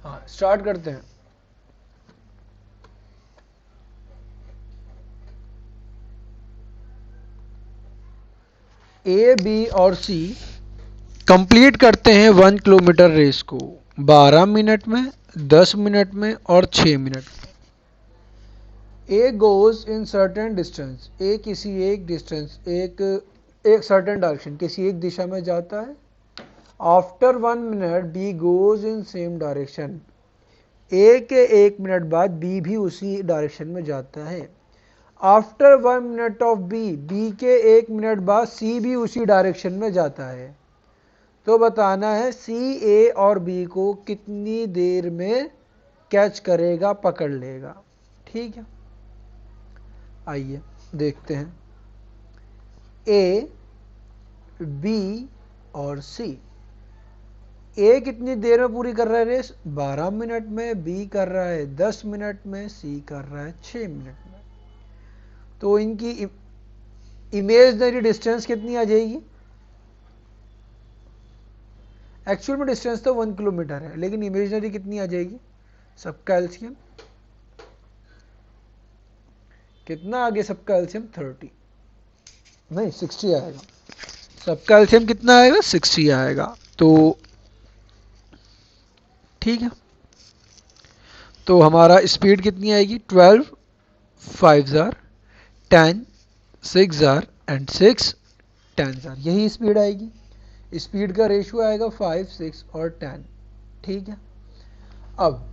हाँ स्टार्ट करते हैं। ए बी और सी कंप्लीट करते हैं 1 किलोमीटर रेस को 12 मिनट में, 10 मिनट में और 6 मिनट में। A goes in certain distance, A किसी एक डिस्टेंस एक सर्टेन डायरेक्शन किसी एक दिशा में जाता है। After 1 minute B goes in same direction, A के 1 मिनट बाद बी भी उसी डायरेक्शन में जाता है। After 1 minute of B, B के 1 मिनट बाद सी भी उसी डायरेक्शन में जाता है। तो बताना है सी ए और बी को कितनी देर में कैच करेगा, पकड़ लेगा। ठीक है, आइए देखते हैं। ए, बी और सी, ए कितनी देर में पूरी कर रहा है रेस? 12 मिनट में, बी कर रहा है 10 मिनट में, सी कर रहा है 6 मिनट में। तो इनकी इमेजिनरी डिस्टेंस कितनी आ जाएगी? एक्चुअल में डिस्टेंस तो 1 किलोमीटर है, लेकिन इमेजिनरी कितनी आ जाएगी? सबका एलसीएम कितना आगे? सबका एलसीएम 30 नहीं 60 आएगा। सबका एलसीएम कितना आएगा? 60 आएगा। तो ठीक है, तो हमारा स्पीड कितनी आएगी? 12, 5 जार 10, 6 जार एंड 6 10 जार, यही स्पीड आएगी। स्पीड का रेशियो आएगा 5, 6 और 10। ठीक है, अब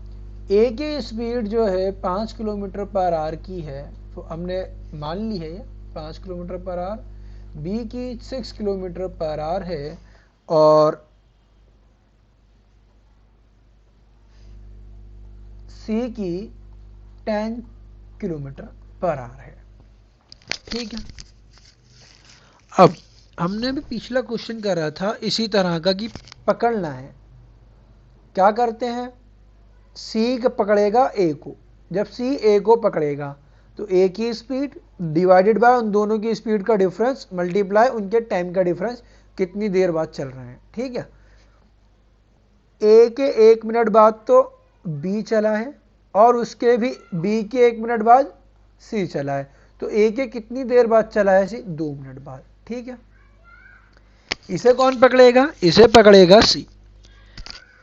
ए की स्पीड जो है 5 किलोमीटर पर आवर की है, तो हमने मान ली है ये 5 किलोमीटर पर आवर। बी की 6 किलोमीटर पर आवर है और सी की 10 किलोमीटर पर आवर है। ठीक है, अब हमने भी पिछला क्वेश्चन करा था इसी तरह का कि पकड़ना है। क्या करते हैं? सी पकड़ेगा ए को, जब सी ए को पकड़ेगा तो ए की स्पीड डिवाइडेड बाय उन दोनों की स्पीड का डिफरेंस मल्टीप्लाई उनके टाइम का डिफरेंस, कितनी देर बाद चल रहे हैं। ठीक है, ए के 1 मिनट बाद तो बी चला है और उसके भी बी के 1 मिनट बाद सी चला है, तो ए के कितनी देर बाद चला है? सी 2 मिनट बाद। ठीक है, इसे कौन पकड़ेगा? इसे पकड़ेगा सी।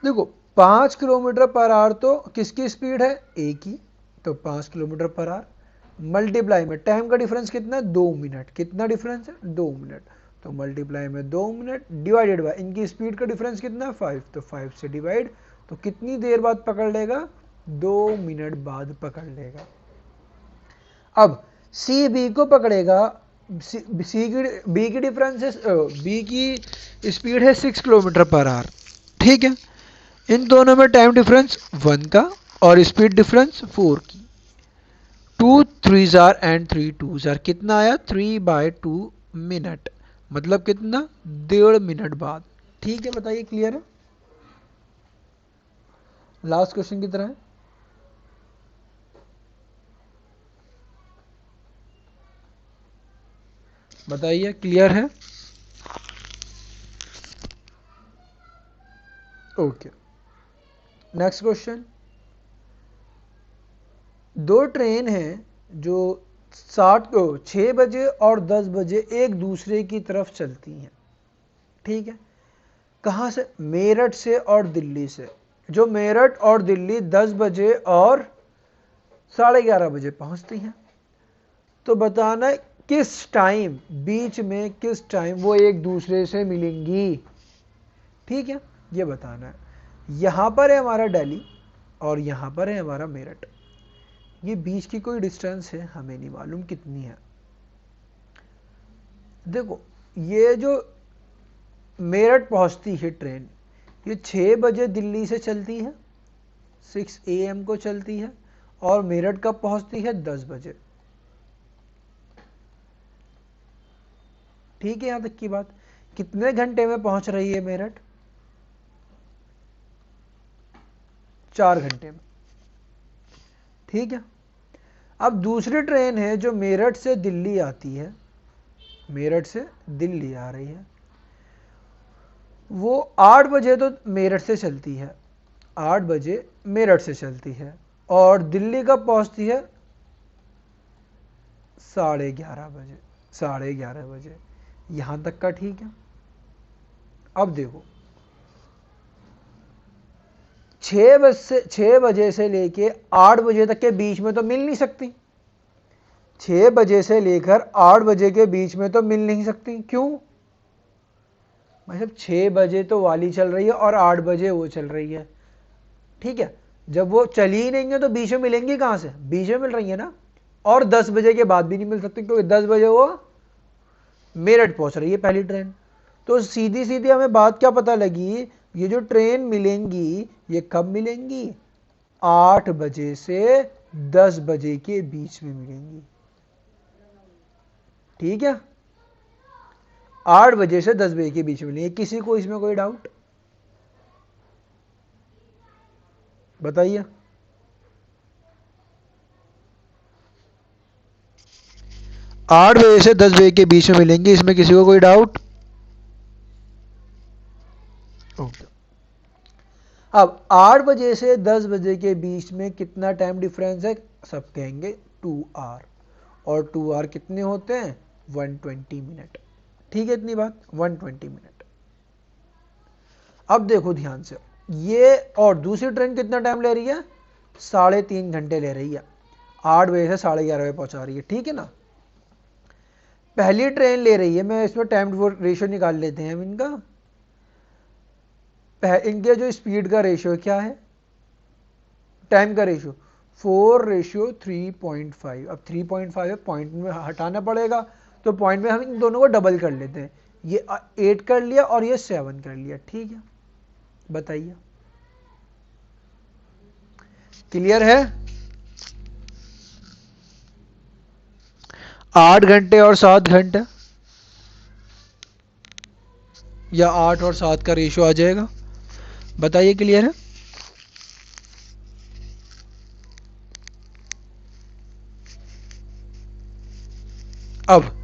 देखो 5 किलोमीटर पर आवर तो किसकी स्पीड है? ए की, तो 5 किलोमीटर पर आवर मल्टीप्लाई में टाइम का डिफरेंस कितना है? 2 मिनट। कितना डिफरेंस है? 2 मिनट। तो मल्टीप्लाई में 2 मिनट डिवाइडेड बाय इनकी स्पीड का डिफरेंस कितना है? 5, तो 5 से डिवाइड, तो कितनी देर बाद पकड़ लेगा? 2 मिनट बाद पकड़ लेगा। अब सी बी को पकड़ेगा, बी की डिफरेंस है, बी की स्पीड है 6 किलोमीटर पर आवर। ठीक है, इन दोनों में टाइम डिफरेंस 1 का और स्पीड डिफरेंस 4 की। 2 3 जार एंड 3 2 जार, कितना आया? 3/2 मिनट, मतलब कितना? 1.5 मिनट बाद। ठीक है, बताइए क्लियर है? लास्ट क्वेश्चन की तरह है। बताइए क्लियर है? Okay, next question. दो ट्रेन हैं जो 6 बजे और 10 बजे एक दूसरे की तरफ चलती हैं। ठीक है, कहाँ से? मेरठ से और दिल्ली से। जो मेरठ और दिल्ली 10 बजे और 11:30 बजे पहुंचती हैं। तो बताना किस टाइम, बीच में किस टाइम वो एक दूसरे से मिलेंगी। ठीक है, ये बताना है। यहां पर है हमारा दिल्ली और यहां पर है हमारा मेरठ, ये बीच की कोई डिस्टेंस है, हमें नहीं मालूम कितनी है। देखो ये जो मेरठ पहुंचती है ट्रेन, ये 6 बजे दिल्ली से चलती है, 6 AM को चलती है, और मेरठ कब पहुंचती है? 10 बजे। ठीक है, यहां तक की बात। कितने घंटे में पहुंच रही है मेरठ? 4 घंटे में। ठीक है, अब दूसरी ट्रेन है जो मेरठ से दिल्ली आती है, मेरठ से दिल्ली आ रही है, वो 8 बजे तो मेरठ से चलती है, 8 बजे मेरठ से चलती है और दिल्ली कब पहुंचती है? 11:30 बजे। 11:30 बजे। यहां तक का ठीक है। अब देखो 6 बजे से लेके 8 बजे तक के बीच में तो मिल नहीं सकती। 6 बजे से लेकर 8 बजे के बीच में तो मिल नहीं सकती। क्यों? मतलब 6 बजे तो वाली चल रही है और 8 बजे वो चल रही है। ठीक है, जब वो चली ही नहीं है तो बीच में मिलेंगी कहां से? बीच में मिल रही है ना। और 10 बजे के बाद भी नहीं मिल सकती क्योंकि 10 बजे वो मेरठ पहुंच रही है पहली ट्रेन। तो सीधी सीधी हमें बात क्या पता लगी? ये जो ट्रेन मिलेंगी ये कब मिलेंगी? 8 बजे से 10 बजे के बीच में मिलेंगी। ठीक है, 8 बजे से 10 बजे के बीच में मिलेंगी। किसी को इसमें कोई डाउट? बताइए। 8 बजे से 10 बजे के बीच में मिलेंगी, इसमें किसी को कोई डाउट? ओके। अब 8 बजे से 10 बजे के बीच में कितना टाइम डिफरेंस है? सब कहेंगे 2 आवर। और 2 आवर कितने होते हैं? 120 मिनट। ठीक है, इतनी बात 120 मिनट। अब देखो ध्यान से, ये और दूसरी ट्रेन कितना टाइम ले रही है? 3.5 घंटे ले रही है। 8 बजे से 11:30 बजे पहुंचा रही है। ठीक है ना। पहली ट्रेन ले रही है, मैं इसमें टाइम रेशियो निकाल लेते हैं हम इनका। इनके जो स्पीड का रेशियो क्या है? टाइम का रेशियो 4:3.5। अब 3.5 पॉइंट में हटाना पड़ेगा, तो पॉइंट में हम इन दोनों को डबल कर लेते हैं। ये 8 कर लिया और ये 7 कर लिया। ठीक है, बताइए। क्लियर है? 8 घंटे और 7 घंटे, या 8 और 7 का रेशियो आ जाएगा। बताइए, क्लियर है? अब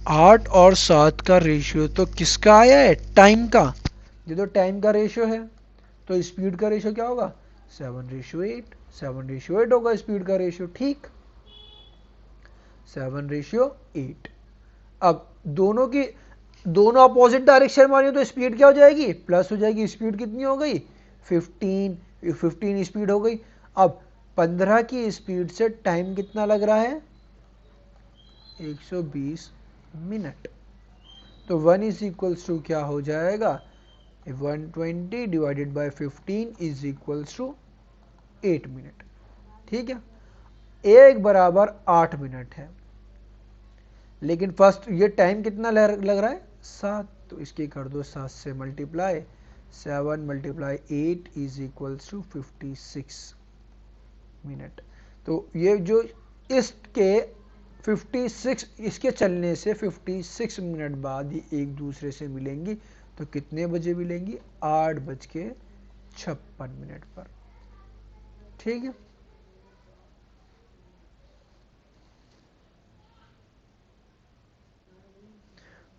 8 और 7 का रेशियो तो किसका आया है? टाइम का। ये तो टाइम का रेशियो है, तो स्पीड का रेशियो क्या होगा? 7:8। 7:8 होगा स्पीड का रेशियो। ठीक, 7:8। अब दोनों अपोजिट डायरेक्शन मानी तो स्पीड क्या हो जाएगी? प्लस हो जाएगी। स्पीड कितनी हो गई? 15 स्पीड हो गई। अब 15 की स्पीड से टाइम कितना लग रहा है? 120 मिनट। तो 1 इज इक्वल्स टू क्या हो जाएगा? 120 divided by 15 is equals to 8 minute. ठीक है, 1 बराबर 8 मिनट है। लेकिन फर्स्ट ये टाइम कितना लग रहा है? 7। तो इसकी कर दो 7 से multiply. 7 multiply 8 is equals to 56 minute. तो ये जो इसके 56 इसके चलने से 56 मिनट बाद ही एक दूसरे से मिलेंगी। तो कितने बजे मिलेंगी? 8:56 पर। ठीक है,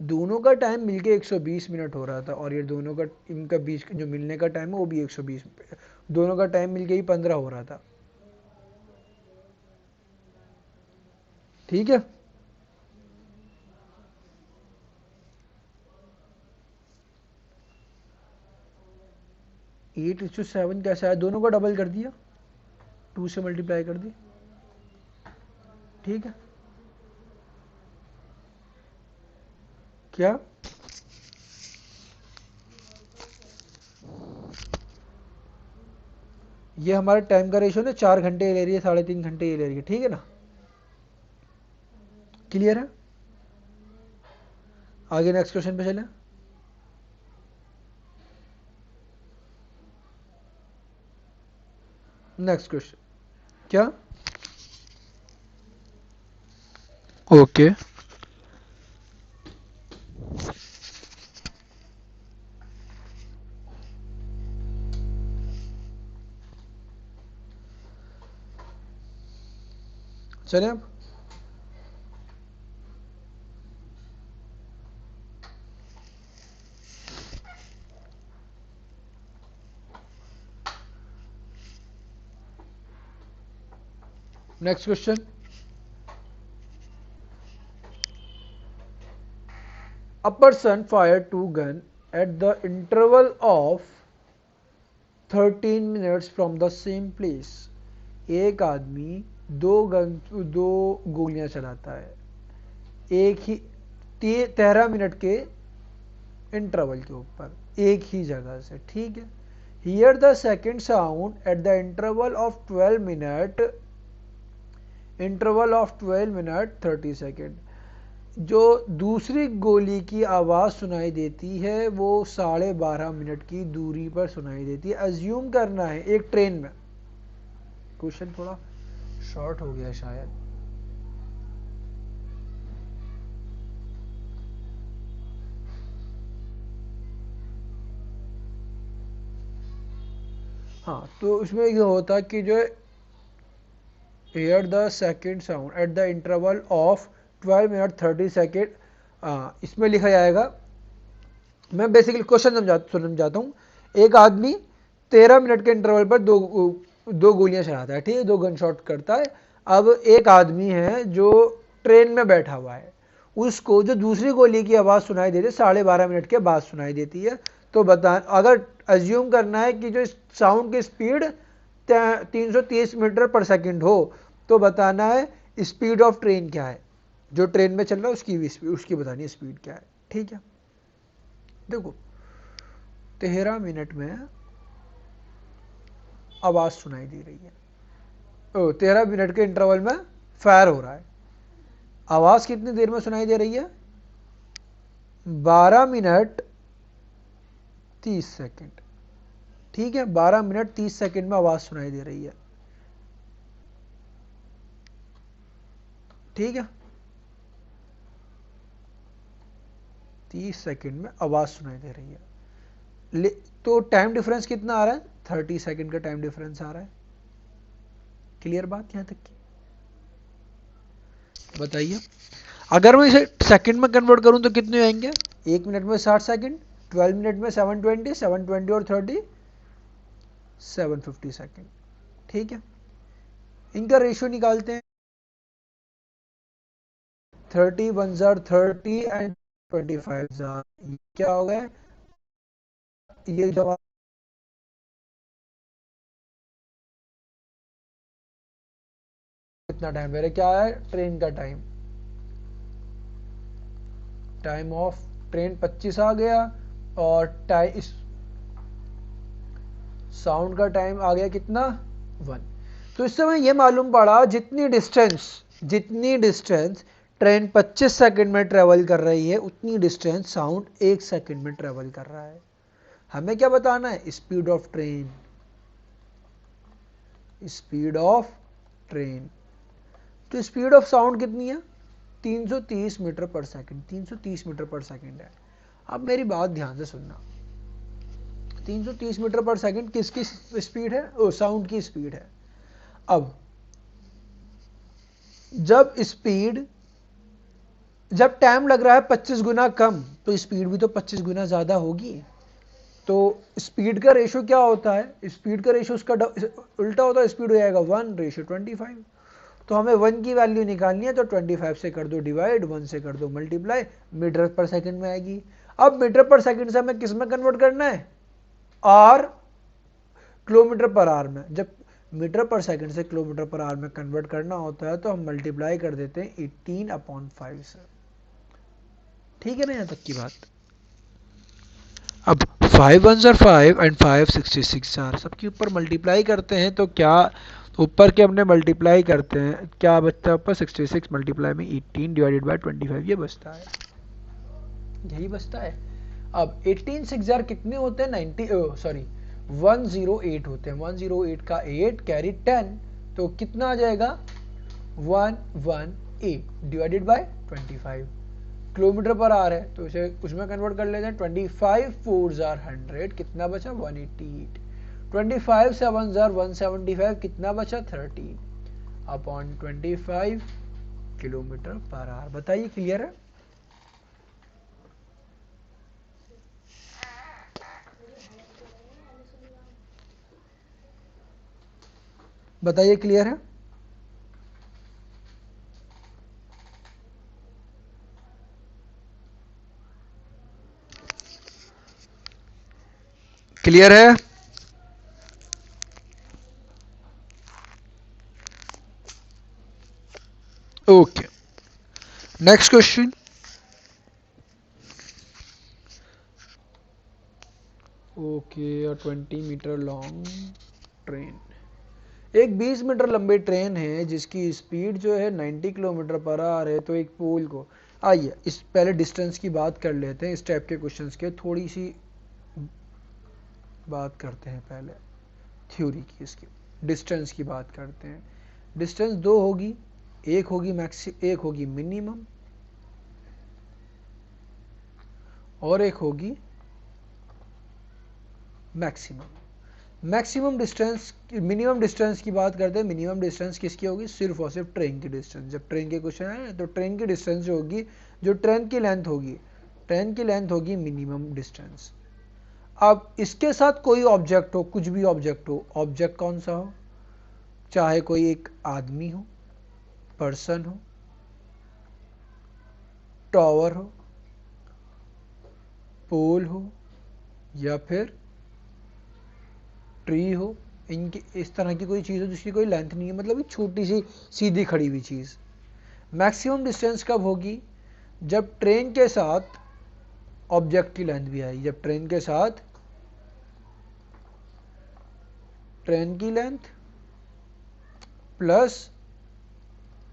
दोनों का टाइम मिलके 120 मिनट हो रहा था और ये दोनों का इनका बीच जो मिलने का टाइम है वो भी 120। दोनों का टाइम मिलके ही 15 हो रहा था। ठीक है, 8:7 कैसे आया? दोनों का डबल कर दिया, 2 से मल्टीप्लाई कर दी। ठीक है, क्या? ये हमारा टाइम का रेशियो ना 4 घंटे ये ले रही है, 3.5 घंटे ये ले रही है। ठीक है ना, क्लियर है? आगे नेक्स्ट क्वेश्चन पे चले। नेक्स्ट क्वेश्चन क्या? ओके, चले अब। Next question, a person fired two guns at the interval of 13 minutes from the same place. एक आदमी दो गोलियां चलाता है एक ही 13 मिनट के इंटरवल के ऊपर एक ही जगह से, ठीक है। Here the second sound at the interval of 12 minute 30 second. जो दूसरी गोली की आवाज़ सुनाई देती है वो 12.5 मिनट की दूरी पर सुनाई देती है। अज्यूम करना है एक ट्रेन में, क्वेश्चन थोड़ा शॉर्ट हो गया शायद, हाँ तो उसमें ये होता कि जो hear the second sound at the interval of 12 minute 30 second, इसमें लिखा जाएगा, मैं बेसिकली क्वेश्चन समझाता हूँ। एक आदमी 13 मिनट के इंटरवल पर दो गोलियां चलाता है, ठीक है, 2 गन शॉट करता है। अब एक आदमी है जो ट्रेन में बैठा हुआ है, उसको जो दूसरी गोली की आवाज़ सुनाई देती है 12.5 मिनट के बाद सुनाई देती है। तो बता, अगर अज्यूम करना है कि जो साउंड की स्पीड 330 मीटर पर सेकंड हो, तो बताना है स्पीड ऑफ ट्रेन क्या है, जो ट्रेन में चल रहा है उसकी बतानी है स्पीड क्या है, ठीक है। देखो 13 मिनट में आवाज सुनाई दे रही है, 13 मिनट के इंटरवल में फायर हो रहा है। आवाज कितनी देर में सुनाई दे रही है? 12 मिनट 30 सेकेंड, ठीक है, 12 मिनट 30 सेकेंड में आवाज सुनाई दे रही है, ठीक है। 30 सेकेंड में आवाज सुनाई दे रही है। तो टाइम डिफरेंस कितना आ रहा है? 30 सेकेंड का टाइम डिफरेंस आ रहा है। क्लियर बात यहां तक की? बताइए, अगर मैं इसे सेकंड में कन्वर्ट करूं तो कितने आएंगे? 1 मिनट में 60 सेकंड, 12 मिनट में 720, 720 और 30 750 सेकंड, ठीक है। इनका रेशियो निकालते हैं, 30 1 जार 30 एंड 25 जार, क्या हो गया ये जवाब? कितना टाइम मेरे क्या है? ट्रेन का टाइम ऑफ ट्रेन 25 आ गया, और टाइम साउंड का टाइम आ गया कितना? 1। तो इससे हमें यह मालूम पड़ा जितनी डिस्टेंस ट्रेन 25 सेकंड में ट्रेवल कर रही है, उतनी डिस्टेंस साउंड 1 सेकंड में ट्रेवल कर रहा है। हमें क्या बताना है? Speed of train. Speed of train, तो स्पीड ऑफ साउंड कितनी है? 330 metre per second, 330 metre per second है। अब मेरी बात ध्यान से सुनना, 330 मीटर पर सेकंड किसकी स्पीड है? ओ, साउंड की स्पीड है। अब जब टाइम लग रहा है 25 गुना कम, तो स्पीड भी तो 25 गुना ज्यादा होगी। तो स्पीड का रेशियो क्या होता है? स्पीड का रेशियो उसका उल्टा होता है, स्पीड हो जाएगा 1:25। तो हमें 1 की वैल्यू निकालनी है, तो 25 से कर दो डिवाइड, 1 से कर दो मल्टीप्लाई, मीटर पर सेकंड में आएगी। अब मीटर पर सेकंड से हमें किस में कन्वर्ट करना है? आर किलोमीटर पर आवर में। जब मीटर पर सेकंड से किलोमीटर पर आवर में कन्वर्ट करना होता है तो हम मल्टीप्लाई कर देते हैं 18/5 से, ठीक है ना यहां तक की बात? अब 5 1 जार 5 एंड 5 66 जार, सबके ऊपर मल्टीप्लाई करते हैं तो क्या ऊपर के हमने मल्टीप्लाई करते हैं, क्या बचता है ऊपर? 66 मल्टीप्लाई में 18 डिवाइडेड बाय 25, ये बचता है, यही बचता है। अब 18 6 जार कितने होते हैं? 108 होते हैं। 108 का 8 कैरी 10, तो कितना आ जाएगा? 118 डिवाइडेड बाय 25, किलोमीटर पर आ रहा है तो इसे उसमें कन्वर्ट कर लेते हैं। 25 4 जार 100, कितना बचा? 188। 25 7 जार 175, कितना बचा? 13/25 किलोमीटर पर आवर। बताइए, क्लियर है? बताइए, क्लियर है? क्लियर है? Okay, next question. Okay, 20 metre long train, एक 20 मीटर लंबी ट्रेन है जिसकी स्पीड जो है 90 किलोमीटर पर आवर है, तो एक पोल को, आइए इस पहले डिस्टेंस की बात कर लेते हैं। इस टाइप के क्वेश्चंस के थोड़ी सी बात करते हैं, पहले थ्योरी की, इसकी डिस्टेंस की बात करते हैं। डिस्टेंस दो होगी, एक होगी मिनिमम और एक होगी maximum. Maximum distance, minimum distance की बात करते हैं। मिनिमम डिस्टेंस किसकी होगी? सिर्फ और सिर्फ ट्रेन की डिस्टेंस। जब ट्रेन के क्वेश्चन आए तो ट्रेन की डिस्टेंस जो होगी, जो ट्रेन की लेंथ होगी मिनिमम डिस्टेंस। अब इसके साथ कोई ऑब्जेक्ट हो, कुछ भी ऑब्जेक्ट हो, ऑब्जेक्ट कौन सा हो, चाहे कोई एक आदमी हो, पर्सन हो, टावर हो, पोल हो, या फिर ट्री हो, इनकी इस तरह की कोई चीज़ हो जिसकी कोई लेंथ नहीं है, मतलब एक छोटी सी सीधी खड़ी हुई चीज़। मैक्सिमम डिस्टेंस कब होगी? जब ट्रेन के साथ ऑब्जेक्ट की लेंथ भी आएगी। जब ट्रेन के साथ ट्रेन की लेंथ प्लस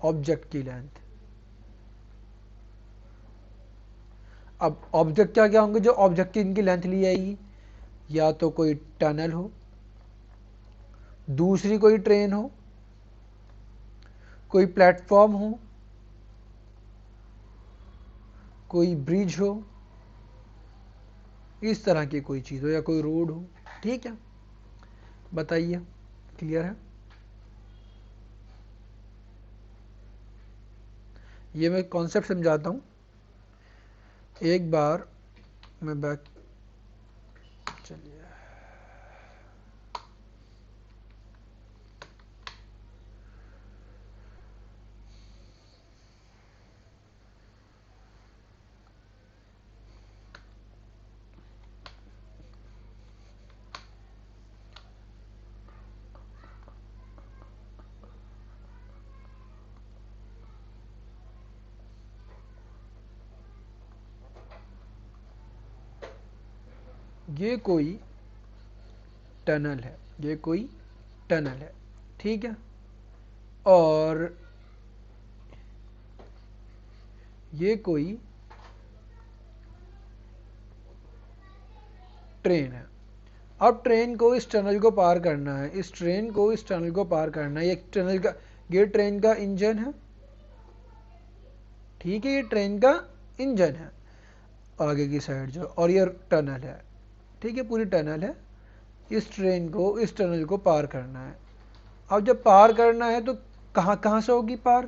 ऑब्जेक्ट की लेंथ। अब ऑब्जेक्ट क्या क्या होंगे जो ऑब्जेक्ट की इनकी लेंथ ली जाएगी? या तो कोई टनल हो, दूसरी कोई ट्रेन हो, कोई प्लेटफॉर्म हो, कोई ब्रिज हो, इस तरह की कोई चीज़ हो, या कोई रोड हो। ठीक है, बताइए, क्लियर है? ये मैं कॉन्सेप्ट समझाता हूँ। एक बार मैं बैक, चलिए, ये कोई टनल है, ये कोई टनल है, ठीक है, और ये कोई ट्रेन है। अब ट्रेन को इस टनल को पार करना है, इस ट्रेन को इस टनल को पार करना है। ये टनल का, ये ट्रेन का इंजन है, ठीक है, ये ट्रेन का इंजन है आगे की साइड जो, और ये टनल है, ठीक है, पूरी टनल है। इस ट्रेन को इस टनल को पार करना है। अब जब पार करना है तो कहाँ कहाँ से होगी पार?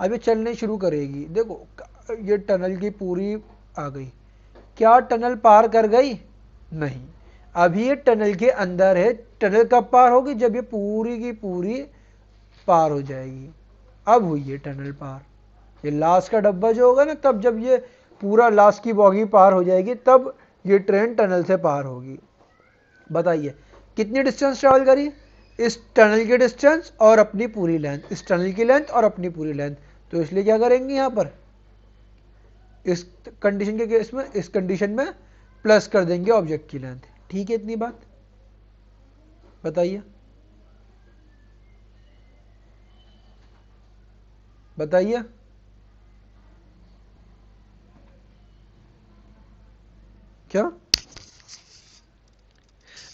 अब ये चलने शुरू करेगी। देखो, ये टनल की पूरी आ गई, क्या टनल पार कर गई? नहीं, अभी ये टनल के अंदर है। टनल कब पार होगी? जब ये पूरी की पूरी पार हो जाएगी। अब हुई ये टनल पार। ये लास्ट का डब्बा जो होगा ना, तब जब ये पूरा लास्ट की बॉगी पार हो जाएगी, तब ये ट्रेन टनल से पार होगी। बताइए कितनी डिस्टेंस ट्रेवल करी? इस टनल की डिस्टेंस और अपनी पूरी लेंथ, इस टनल की लेंथ और अपनी पूरी लेंथ। तो इसलिए क्या करेंगे यहां पर, इस कंडीशन के केस में, इस कंडीशन में प्लस कर देंगे ऑब्जेक्ट की लेंथ। ठीक है, इतनी बात। बताइए, बताइए, क्या?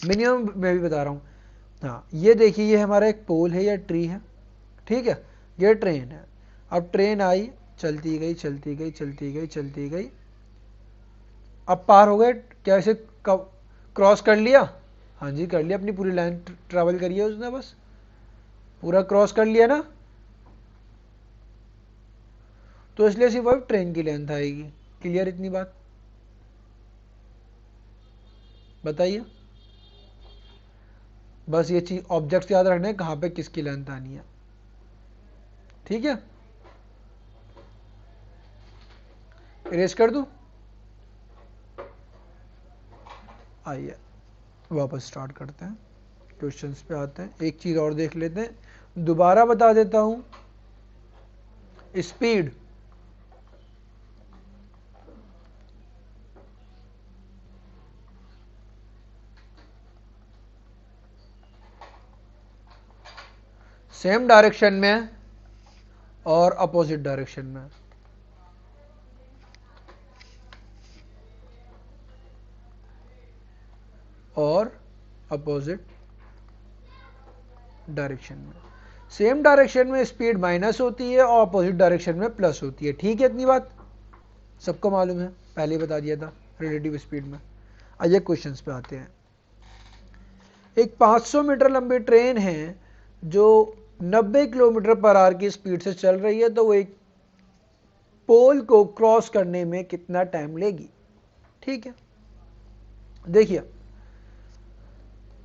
मिनिमम मैं भी बता रहा हूं। हाँ, ये देखिए, ये हमारा एक पोल है या ट्री है, ठीक है, ये ट्रेन है। अब ट्रेन आई, चलती गई चलती गई चलती गई चलती गई, अब पार हो गए। क्या इसे क्रॉस कर लिया? हाँ जी, कर लिया, अपनी पूरी लाइन ट्रैवल करी है उसने, बस पूरा क्रॉस कर लिया ना। तो इसलिए सिर्फ अब ट्रेन की लेंथ आएगी। क्लियर इतनी बात? बताइए, बस ये चीज ऑब्जेक्ट याद रखना है कहाँ पे किसकी लेंथ आनी है। ठीक है, इरेज कर दूं? आइए, वापस स्टार्ट करते हैं, क्वेश्चंस पे आते हैं। एक चीज़ और देख लेते हैं, दोबारा बता देता हूं। स्पीड सेम डायरेक्शन में और अपोजिट डायरेक्शन में। और अपोजिट डायरेक्शन में। सेम डायरेक्शन में स्पीड माइनस होती है और अपोजिट डायरेक्शन में प्लस होती है। ठीक है, इतनी बात सबको मालूम है, पहले ही बता दिया था रिलेटिव स्पीड में। आइए क्वेश्चंस पे आते हैं। एक 500 मीटर लंबी ट्रेन है जो 90 किलोमीटर पर आवर की स्पीड से चल रही है, तो वो एक पोल को क्रॉस करने में कितना टाइम लेगी। ठीक है, देखिए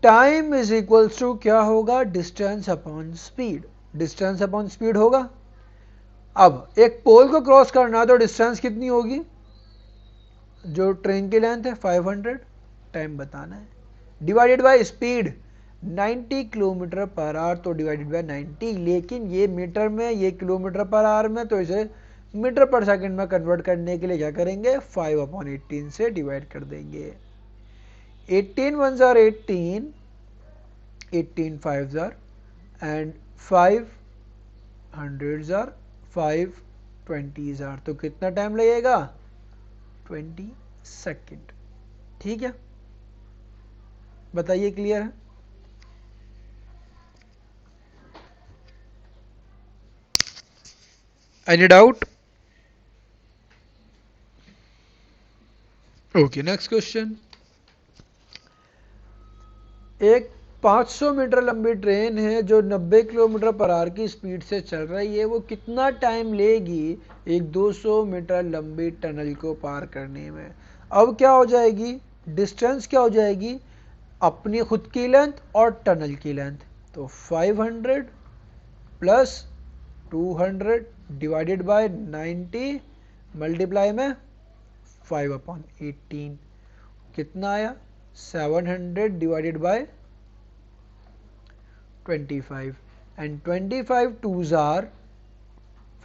टाइम इज इक्वल्स टू क्या होगा, distance upon speed. Distance upon speed होगा। अब एक पोल को क्रॉस करना तो डिस्टेंस कितनी होगी, जो ट्रेन की लेंथ है 500, टाइम बताना है, divided by speed 90 kilometre per our, तो डिवाइडेड बाय 90। लेकिन ये मीटर में, ये किलोमीटर पर आवर में, तो इसे मीटर पर सेकंड में कन्वर्ट करने के लिए क्या करेंगे, 5/18 से डिवाइड कर देंगे। 18 1 jar 18, 18 5 jar and 500 jar 520 jar, तो कितना टाइम लगेगा, 20 सेकेंड। ठीक है, बताइए क्लियर है। Any doubt? Okay, next question. एक 500 मीटर लंबी ट्रेन है जो 90 किलोमीटर पर आवर की स्पीड से चल रही है, वो कितना टाइम लेगी एक 200 मीटर लंबी टनल को पार करने में। अब क्या हो जाएगी, डिस्टेंस क्या हो जाएगी, अपनी खुद की लेंथ और टनल की लेंथ, तो 500 प्लस 200 डिवाइडेड बाय 90 मल्टीप्लाई में 5/18, कितना आया, 700 divided by 25 and 25 2s are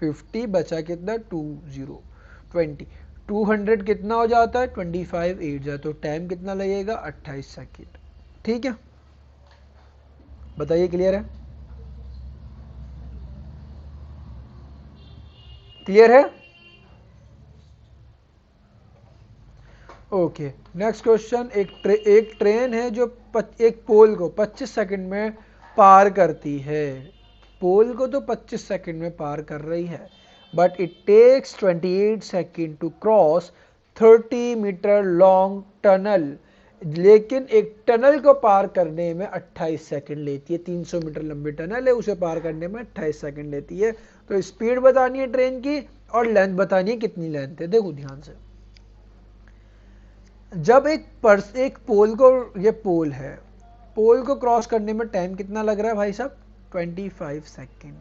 50, बचा कितना 20 200 कितना हो जाता है 25 8 जा, तो टाइम कितना लगेगा 28 सेकेंड। ठीक है, बताइए क्लियर है, क्लियर है। Okay, next question. एक ट्रेन है जो एक पोल को 25 सेकंड में पार करती है। पोल को तो 25 सेकंड में पार कर रही है, but it takes 28 second to cross 30 metre long tunnel. लेकिन एक टनल को पार करने में 28 सेकंड लेती है। 300 मीटर लंबी टनल है, उसे पार करने में 28 सेकंड लेती है। तो स्पीड बतानी है ट्रेन की और लेंथ बतानी है, कितनी लेंथ है। देखो ध्यान से, जब एक पोल को, ये पोल है, पोल को क्रॉस करने में टाइम कितना लग रहा है भाई साहब, 25 सेकेंड।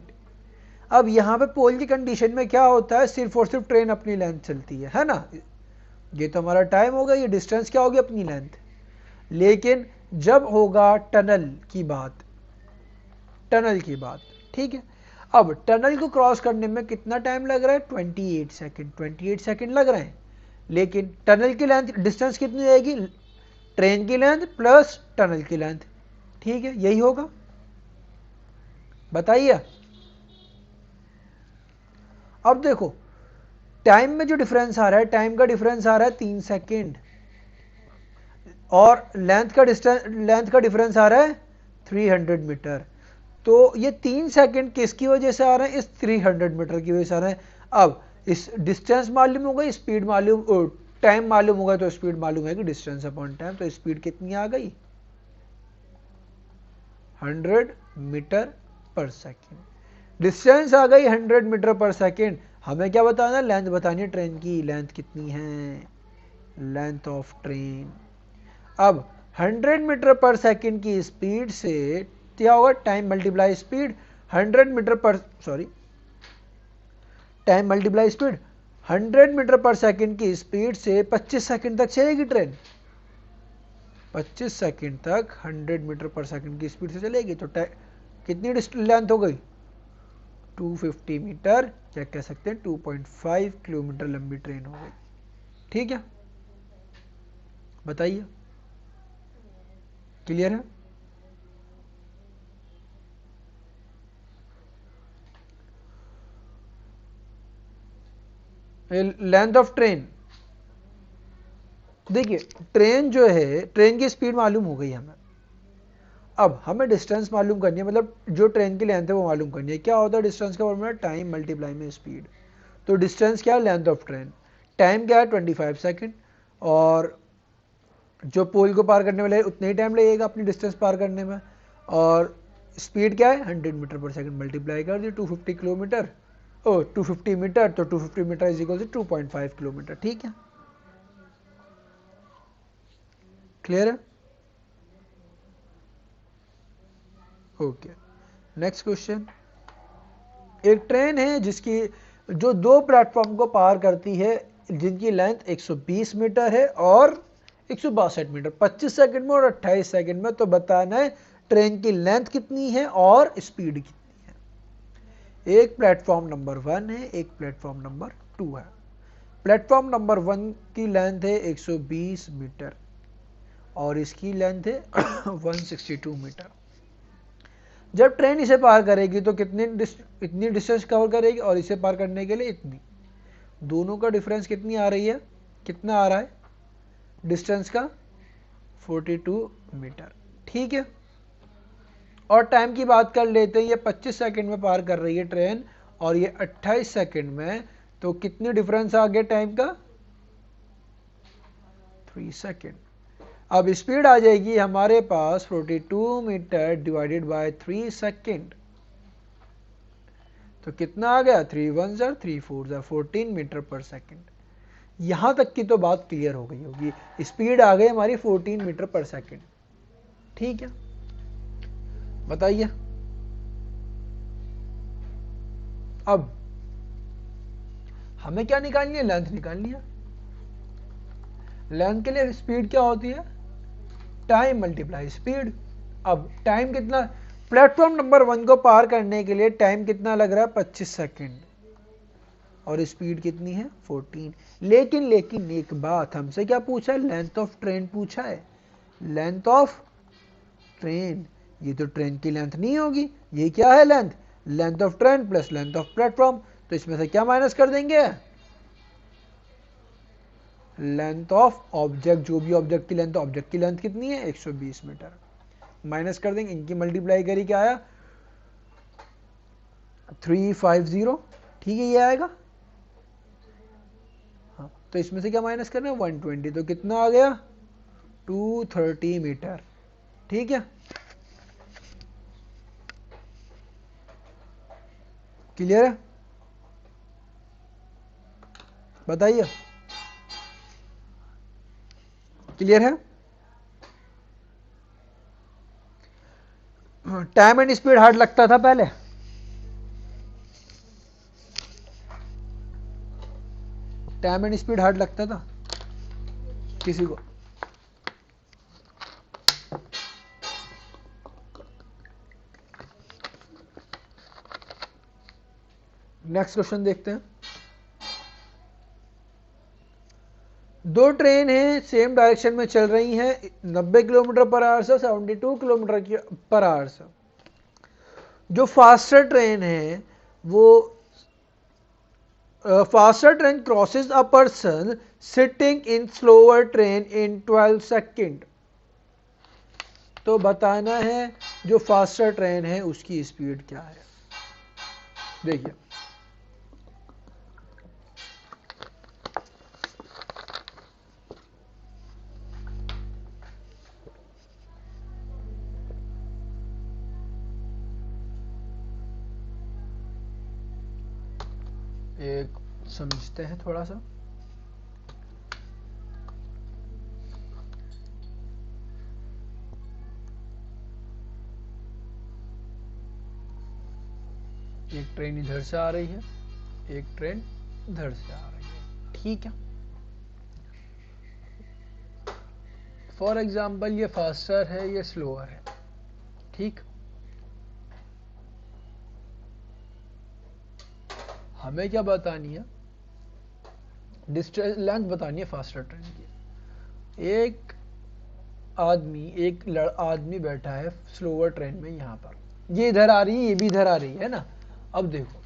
अब यहां पे पोल की कंडीशन में क्या होता है, सिर्फ और सिर्फ ट्रेन अपनी लेंथ चलती है ना। ये तो हमारा टाइम होगा, ये डिस्टेंस क्या होगी, अपनी लेंथ। लेकिन जब होगा टनल की बात, टनल की बात, ठीक है, अब टनल को क्रॉस करने में कितना टाइम लग रहा है, 28 सेकेंड। 28 सेकेंड लग रहे हैं। लेकिन टनल की लेंथ, डिस्टेंस कितनी आएगी, ट्रेन की लेंथ प्लस टनल की लेंथ। ठीक है, यही होगा, बताइए। अब देखो टाइम में जो डिफरेंस आ रहा है, टाइम का डिफरेंस आ रहा है 3 सेकेंड, और लेंथ का डिफरेंस आ रहा है 300 मीटर। तो ये 3 सेकेंड किसकी वजह से आ रहे हैं, इस 300 मीटर की वजह से आ रहे हैं। अब इस डिस्टेंस मालूम होगा, स्पीड मालूम, टाइम मालूम होगा, तो स्पीड मालूम है कि डिस्टेंस अपॉन टाइम। तो स्पीड कितनी आ गई, 100 मीटर पर सेकेंड। डिस्टेंस आ गई 100 मीटर पर सेकेंड। हमें क्या बताना, लेंथ बतानी है ट्रेन की। लेंथ कितनी है, लेंथ ऑफ ट्रेन। अब 100 मीटर पर सेकेंड की स्पीड से क्या होगा, टाइम मल्टीप्लाई स्पीड, 100 मीटर पर, sorry, time multiply speed. 100 metre पर सेकेंड की स्पीड से 25 सेकेंड तक चलेगी ट्रेन। 25 सेकंड तक 100 मीटर पर सेकंड की स्पीड से चलेगी, तो कितनी लेंथ हो गई? 250 मीटर, या कह सकते हैं 2.5 किलोमीटर लंबी ट्रेन हो गई। ठीक है, बताइए, क्लियर है? लेंथ ऑफ ट्रेन, देखिए ट्रेन जो है, ट्रेन की स्पीड मालूम हो गई हमें, अब हमें डिस्टेंस मालूम करनी है, मतलब जो ट्रेन की लेंथ है वो मालूम करनी है। क्या होता है डिस्टेंस का फॉर्मूला? टाइम मल्टीप्लाई में स्पीड। तो डिस्टेंस क्या है? Length of train. टाइम क्या है? 25 सेकंड, और जो पोल को पार करने वाले उतने ही टाइम लगेगा अपनी डिस्टेंस पार करने में, और स्पीड क्या है? 100 मीटर पर सेकंड, मल्टीप्लाई कर दिए 250 किलोमीटर, 250 मीटर, तो 250 metre is equal to 2.5 kilometre. ठीक है, क्लियर है? Okay, next question. एक ट्रेन है जिसकी जो दो प्लेटफॉर्म को पार करती है, जिनकी लेंथ 120 मीटर है और 162 मीटर, 25 सेकंड में और 28 सेकंड में। तो बताना है ट्रेन की लेंथ कितनी है और स्पीड कितनी है। एक प्लेटफॉर्म नंबर 1 है, एक प्लेटफॉर्म नंबर 2 है। प्लेटफॉर्म नंबर 1 की लेंथ है 120 मीटर और इसकी लेंथ है 162 मीटर। जब ट्रेन इसे पार करेगी तो इतनी डिस्टेंस कवर करेगी, और इसे पार करने के लिए इतनी। दोनों का डिफरेंस कितनी आ रही है? कितना आ रहा है डिस्टेंस का? 42 मीटर। ठीक है, और टाइम की बात कर लेते हैं। ये 25 सेकंड में पार कर रही है ट्रेन और ये 28 सेकंड में, तो कितनी डिफरेंस आ गया टाइम का? 3 सेकंड। अब स्पीड आ जाएगी हमारे पास 42 मीटर डिवाइडेड बाय 3 सेकंड, तो कितना आ गया? 3 1 ज़ा 3 4 ज़ा 14 मीटर पर सेकंड। यहां तक की तो बात क्लियर हो गई होगी, स्पीड आ गई हमारी 14 मीटर पर सेकंड। ठीक है, बताइए अब हमें क्या निकालनी है? लेंथ निकालनी है। लेंथ के लिए स्पीड क्या होती है? Time multiply speed. अब टाइम कितना? प्लेटफॉर्म नंबर 1 को पार करने के लिए टाइम कितना लग रहा है? 25 सेकंड, और स्पीड कितनी है? 14। लेकिन एक बात, हमसे क्या पूछा है? लेंथ ऑफ ट्रेन पूछा है। लेंथ ऑफ ट्रेन, ये तो ट्रेन की लेंथ नहीं होगी, ये क्या है? Length. Length of train plus length of platform, तो इसमें से क्या माइनस कर देंगे? लेंथ ऑफ ऑब्जेक्ट, जो भी ऑब्जेक्ट की लेंथ, ऑब्जेक्ट की लेंथ कितनी है? 120 मीटर, माइनस कर देंगे, इनकी मल्टीप्लाई करी, क्या आया? 350। ठीक है, ये आएगा। हाँ, तो इसमें से क्या माइनस करना है? 120, तो कितना आ गया? 230 मीटर। ठीक है, क्लियर है? बताइए, क्लियर है? टाइम एंड स्पीड हार्ड लगता था पहले, टाइम एंड स्पीड हार्ड लगता था किसी को? नेक्स्ट क्वेश्चन देखते हैं। दो ट्रेन है सेम डायरेक्शन में चल रही हैं, 90 किलोमीटर पर आवर से 72 किलोमीटर पर आवर से। जो फास्टर ट्रेन है वो faster train crosses a person sitting in slower train in 12 second. तो बताना है जो फास्टर ट्रेन है उसकी स्पीड क्या है। देखिए, एक समझते हैं थोड़ा सा। एक ट्रेन इधर से आ रही है, एक ट्रेन इधर से आ रही है। ठीक है, फॉर एग्जाम्पल ये फास्टर है, ये स्लोअर है, ठीक। हमें क्या बतानी है? डिस्टेंस लेंथ बतानी है फास्टर ट्रेन की। एक आदमी बैठा है स्लोअर ट्रेन में, यहां पर, ये इधर आ रही है, ये भी इधर आ रही है ना। अब देखो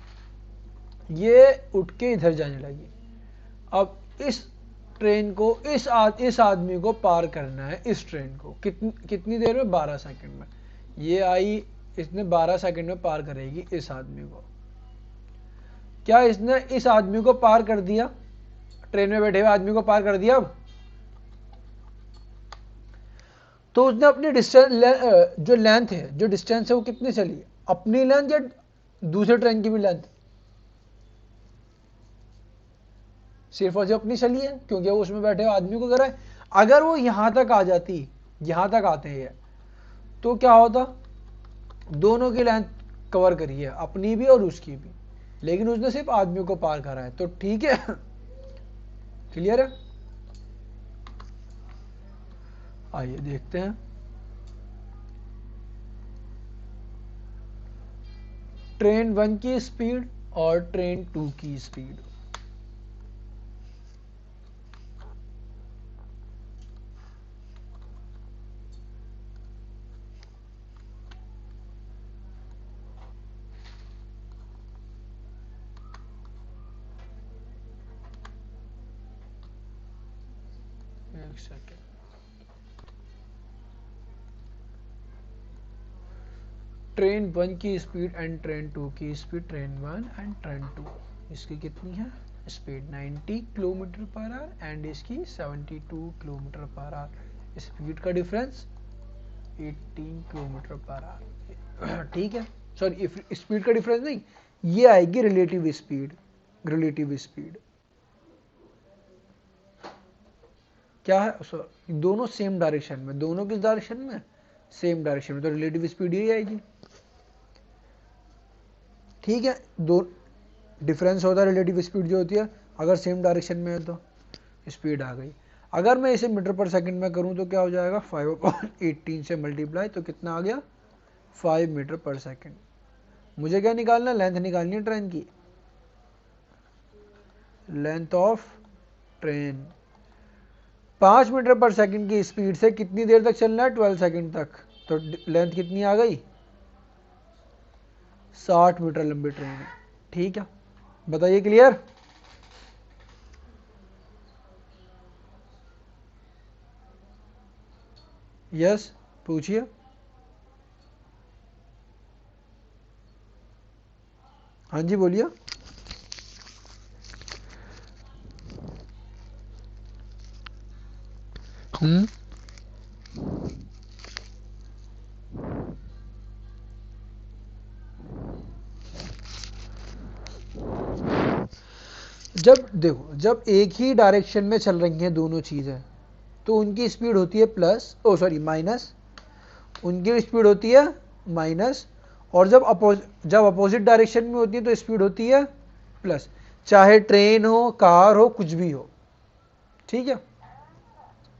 ये उठ के इधर जाने लगी। अब इस ट्रेन को इस आदमी को पार करना है, इस ट्रेन को कितनी देर में? 12 सेकंड में। ये आई, इसने 12 सेकंड में पार करेगी इस आदमी को। क्या इसने इस आदमी को पार कर दिया? ट्रेन में बैठे हुए आदमी को पार कर दिया। अब तो उसने अपनी डिस्टेंस, जो लेंथ है, जो डिस्टेंस है, वो कितनी चली? अपनी लेंथ या दूसरे ट्रेन की भी लेंथ? सिर्फ और सिर्फ अपनी चली है, क्योंकि वो उसमें बैठे हुए आदमी को कर रहा है। अगर वो यहां तक आ जाती, यहां तक आते हैं, तो क्या होता? दोनों की लेंथ कवर करी है, अपनी भी और उसकी भी, लेकिन उसने सिर्फ आदमी को पार करा है, तो ठीक है। क्लियर है? आइए देखते हैं। ट्रेन 1 की स्पीड और ट्रेन 2 की स्पीड। एक सेकेंड। ट्रेन 1 की स्पीड एंड ट्रेन 2 की स्पीड, ट्रेन 1 एंड ट्रेन 2, इसकी कितनी है speed? 90 kilometre per our and इसकी 72 किलोमीटर पर आवर। स्पीड का डिफरेंस 18 किलोमीटर पर आवर। ठीक है, सॉरी स्पीड का डिफरेंस नहीं, ये आएगी रिलेटिव स्पीड। रिलेटिव स्पीड क्या है? दोनों सेम डायरेक्शन में, दोनों किस डायरेक्शन में? सेम डायरेक्शन में, तो रिलेटिव स्पीड यही आएगी। ठीक है, दो डिफरेंस होता है रिलेटिव स्पीड जो होती है, अगर सेम डायरेक्शन में है तो स्पीड आ गई। अगर मैं इसे मीटर पर सेकंड में करूं तो क्या हो जाएगा? 5/18 से मल्टीप्लाई, तो कितना आ गया? 5 मीटर पर सेकंड। मुझे क्या निकालना? लेंथ निकालनी है ट्रेन की, length of train. 5 metre per second की स्पीड से कितनी देर तक चलना है? 12 सेकंड तक। तो लेंथ कितनी आ गई? 60 मीटर लंबी ट्रेन है। ठीक है, बताइए क्लियर? यस, पूछिए। हाँ जी, बोलिए। जब देखो, जब एक ही डायरेक्शन में चल रही हैं दोनों चीजें, तो उनकी स्पीड होती है प्लस, ओ सॉरी माइनस, उनकी स्पीड होती है माइनस। और जब अपोजिट डायरेक्शन में होती है तो स्पीड होती है प्लस, चाहे ट्रेन हो, कार हो, कुछ भी हो। ठीक है,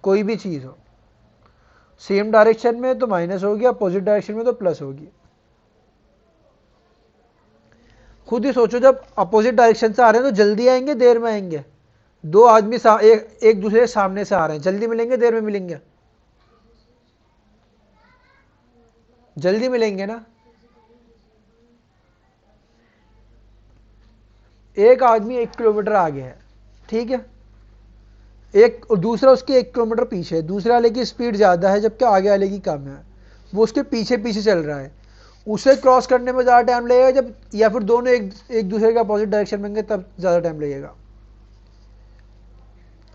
कोई भी चीज हो, सेम डायरेक्शन में तो माइनस होगी, अपोजिट डायरेक्शन में तो प्लस होगी। खुद ही सोचो, जब अपोजिट डायरेक्शन से आ रहे हैं तो जल्दी आएंगे, देर में आएंगे? दो आदमी एक दूसरे के सामने से आ रहे हैं, जल्दी मिलेंगे, देर में मिलेंगे? जल्दी मिलेंगे ना। एक आदमी 1 किलोमीटर आगे है, ठीक है, एक दूसरा उसके 1 किलोमीटर पीछे है, दूसरे वाले की स्पीड ज्यादा है जबकि आगे वाले की कम है। वो उसके पीछे पीछे चल रहा है, उसे क्रॉस करने में ज्यादा टाइम लगेगा जब, या फिर दोनों एक दूसरे के अपोजिट डायरेक्शन में तब ज्यादा टाइम लगेगा?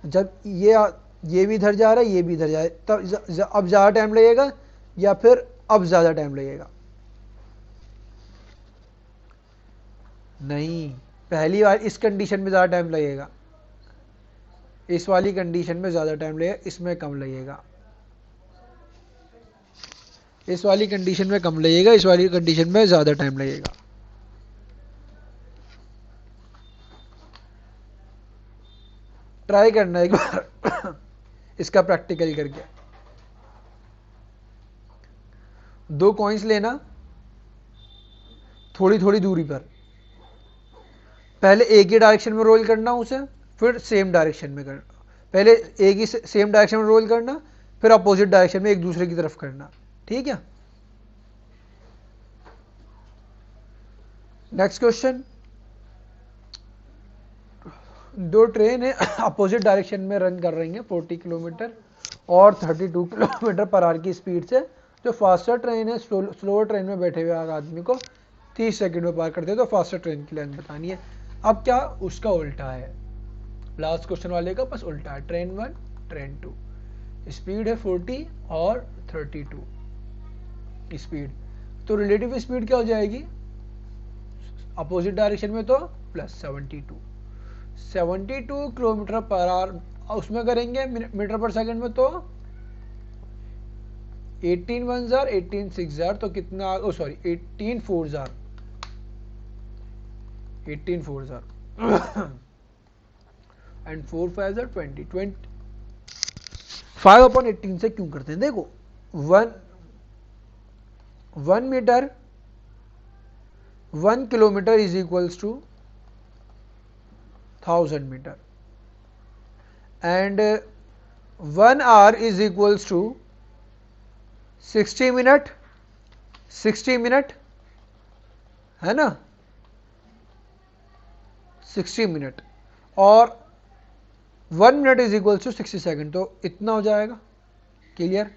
जब ये भी इधर जा रहा है, ये भी इधर जा रहा है, तब अब ज्यादा टाइम लगेगा या फिर अब ज्यादा टाइम लगेगा? नहीं, पहली बार इस कंडीशन में ज्यादा टाइम लगेगा, इस वाली कंडीशन में ज्यादा टाइम लगेगा, इसमें कम लगेगा। इस वाली कंडीशन में कम लगेगा, इस वाली कंडीशन में ज्यादा टाइम लगेगा। ट्राई करना एक बार इसका प्रैक्टिकल करके। 2 कॉइन्स लेना थोड़ी थोड़ी दूरी पर, पहले एक ही डायरेक्शन में रोल करना उसे, फिर सेम डायरेक्शन में करना, पहले एक ही सेम डायरेक्शन में रोल करना, फिर अपोजिट डायरेक्शन में एक दूसरे की तरफ करना। ठीक है, नेक्स्ट क्वेश्चन, दो ट्रेन है अपोजिट डायरेक्शन में रन कर रही हैं 40 किलोमीटर और 32 किलोमीटर पर आवर की स्पीड से। जो फास्टर ट्रेन है स्लोअर ट्रेन में बैठे हुए आदमी को 30 सेकंड में पार करते हैं, तो फास्टर ट्रेन की लेंथ बतानी है। अब क्या उसका उल्टा है, लास्ट क्वेश्चन वाले का बस उल्टा है, ट्रेन 1 ट्रेन 2, स्पीड है 40 और 32 स्पीड, तो रिलेटिव स्पीड क्या हो जाएगी अपोजिट डायरेक्शन में, तो प्लस 72 किलोमीटर पर आवर, उसमें करेंगे मीटर पर सेकंड में, तो 18 1 जार 18 6 जार, तो कितना, ओ सॉरी 18 4 जार 18 4 जार एंड 4 5 जार 20 5/18 से क्यों करते हैं, देखो 1 metre 1 kilometre is equals to 1000 metre and 1 hour is equals to 60 minute है ना, 60 मिनट, और 1 minute is equals to 60 second, तो इतना हो जाएगा। क्लियर,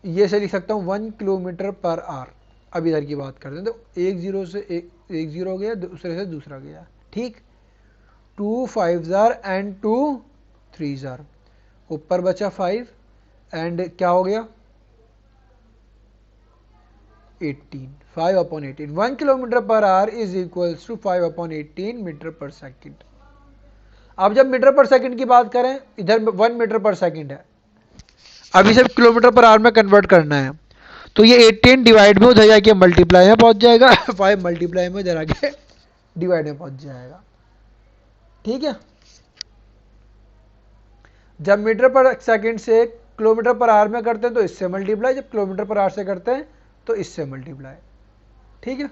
ये से लिख सकता हूँ 1 किलोमीटर पर आवर। अब इधर की बात करते हैं, तो एक जीरो से एक जीरो गया, दूसरे से दूसरा गया, ठीक, 2 5 जार एंड 2 3 जार, ऊपर बचा 5 एंड क्या हो गया 18, 5/18, 1 kilometre per hour is equals to 5/18 metre पर सेकेंड। अब जब मीटर पर सेकंड की बात करें, इधर 1 मीटर पर सेकंड है, अब इसे किलोमीटर पर आवर में कन्वर्ट करना है, तो ये 18 डिवाइड में उधर जाके मल्टीप्लाई में पहुंच जाएगा 5 मल्टीप्लाई में उधर आके डिवाइड में पहुंच जाएगा। ठीक है, जब मीटर पर सेकंड से किलोमीटर पर आवर में करते हैं तो इससे मल्टीप्लाई, जब किलोमीटर पर आवर से करते हैं तो इससे मल्टीप्लाई। ठीक है,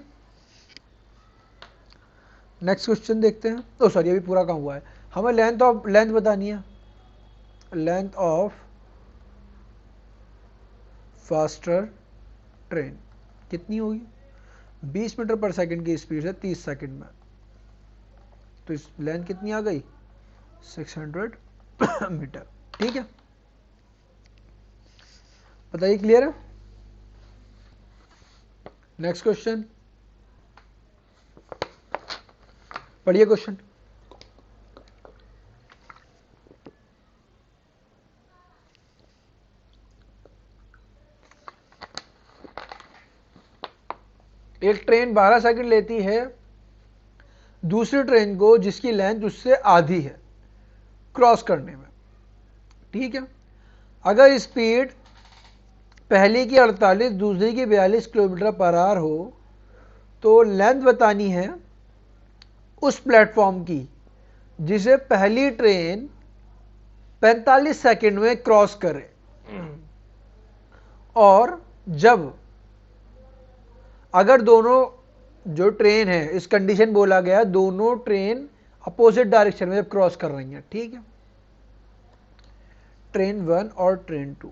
नेक्स्ट क्वेश्चन देखते हैं। ओ सॉरी, अभी पूरा काम हुआ है, हमें लेंथ बतानी है, लेंथ ऑफ फास्टर ट्रेन कितनी होगी, 20 मीटर पर सेकंड की स्पीड से 30 सेकंड में, तो इस लेंथ कितनी आ गई 600 मीटर। ठीक है, बताइए, क्लियर है। नेक्स्ट क्वेश्चन पढ़िए क्वेश्चन। एक ट्रेन 12 सेकंड लेती है दूसरी ट्रेन को जिसकी लेंथ उससे आधी है क्रॉस करने में। ठीक है, अगर स्पीड पहली की 48 दूसरी की 42 किलोमीटर पर आवर हो तो लेंथ बतानी है उस प्लेटफॉर्म की जिसे पहली ट्रेन 45 सेकंड में क्रॉस करे, और जब अगर दोनों जो ट्रेन है, इस कंडीशन बोला गया दोनों ट्रेन अपोजिट डायरेक्शन में जब क्रॉस कर रही हैं। ठीक है, ट्रेन 1 और ट्रेन 2,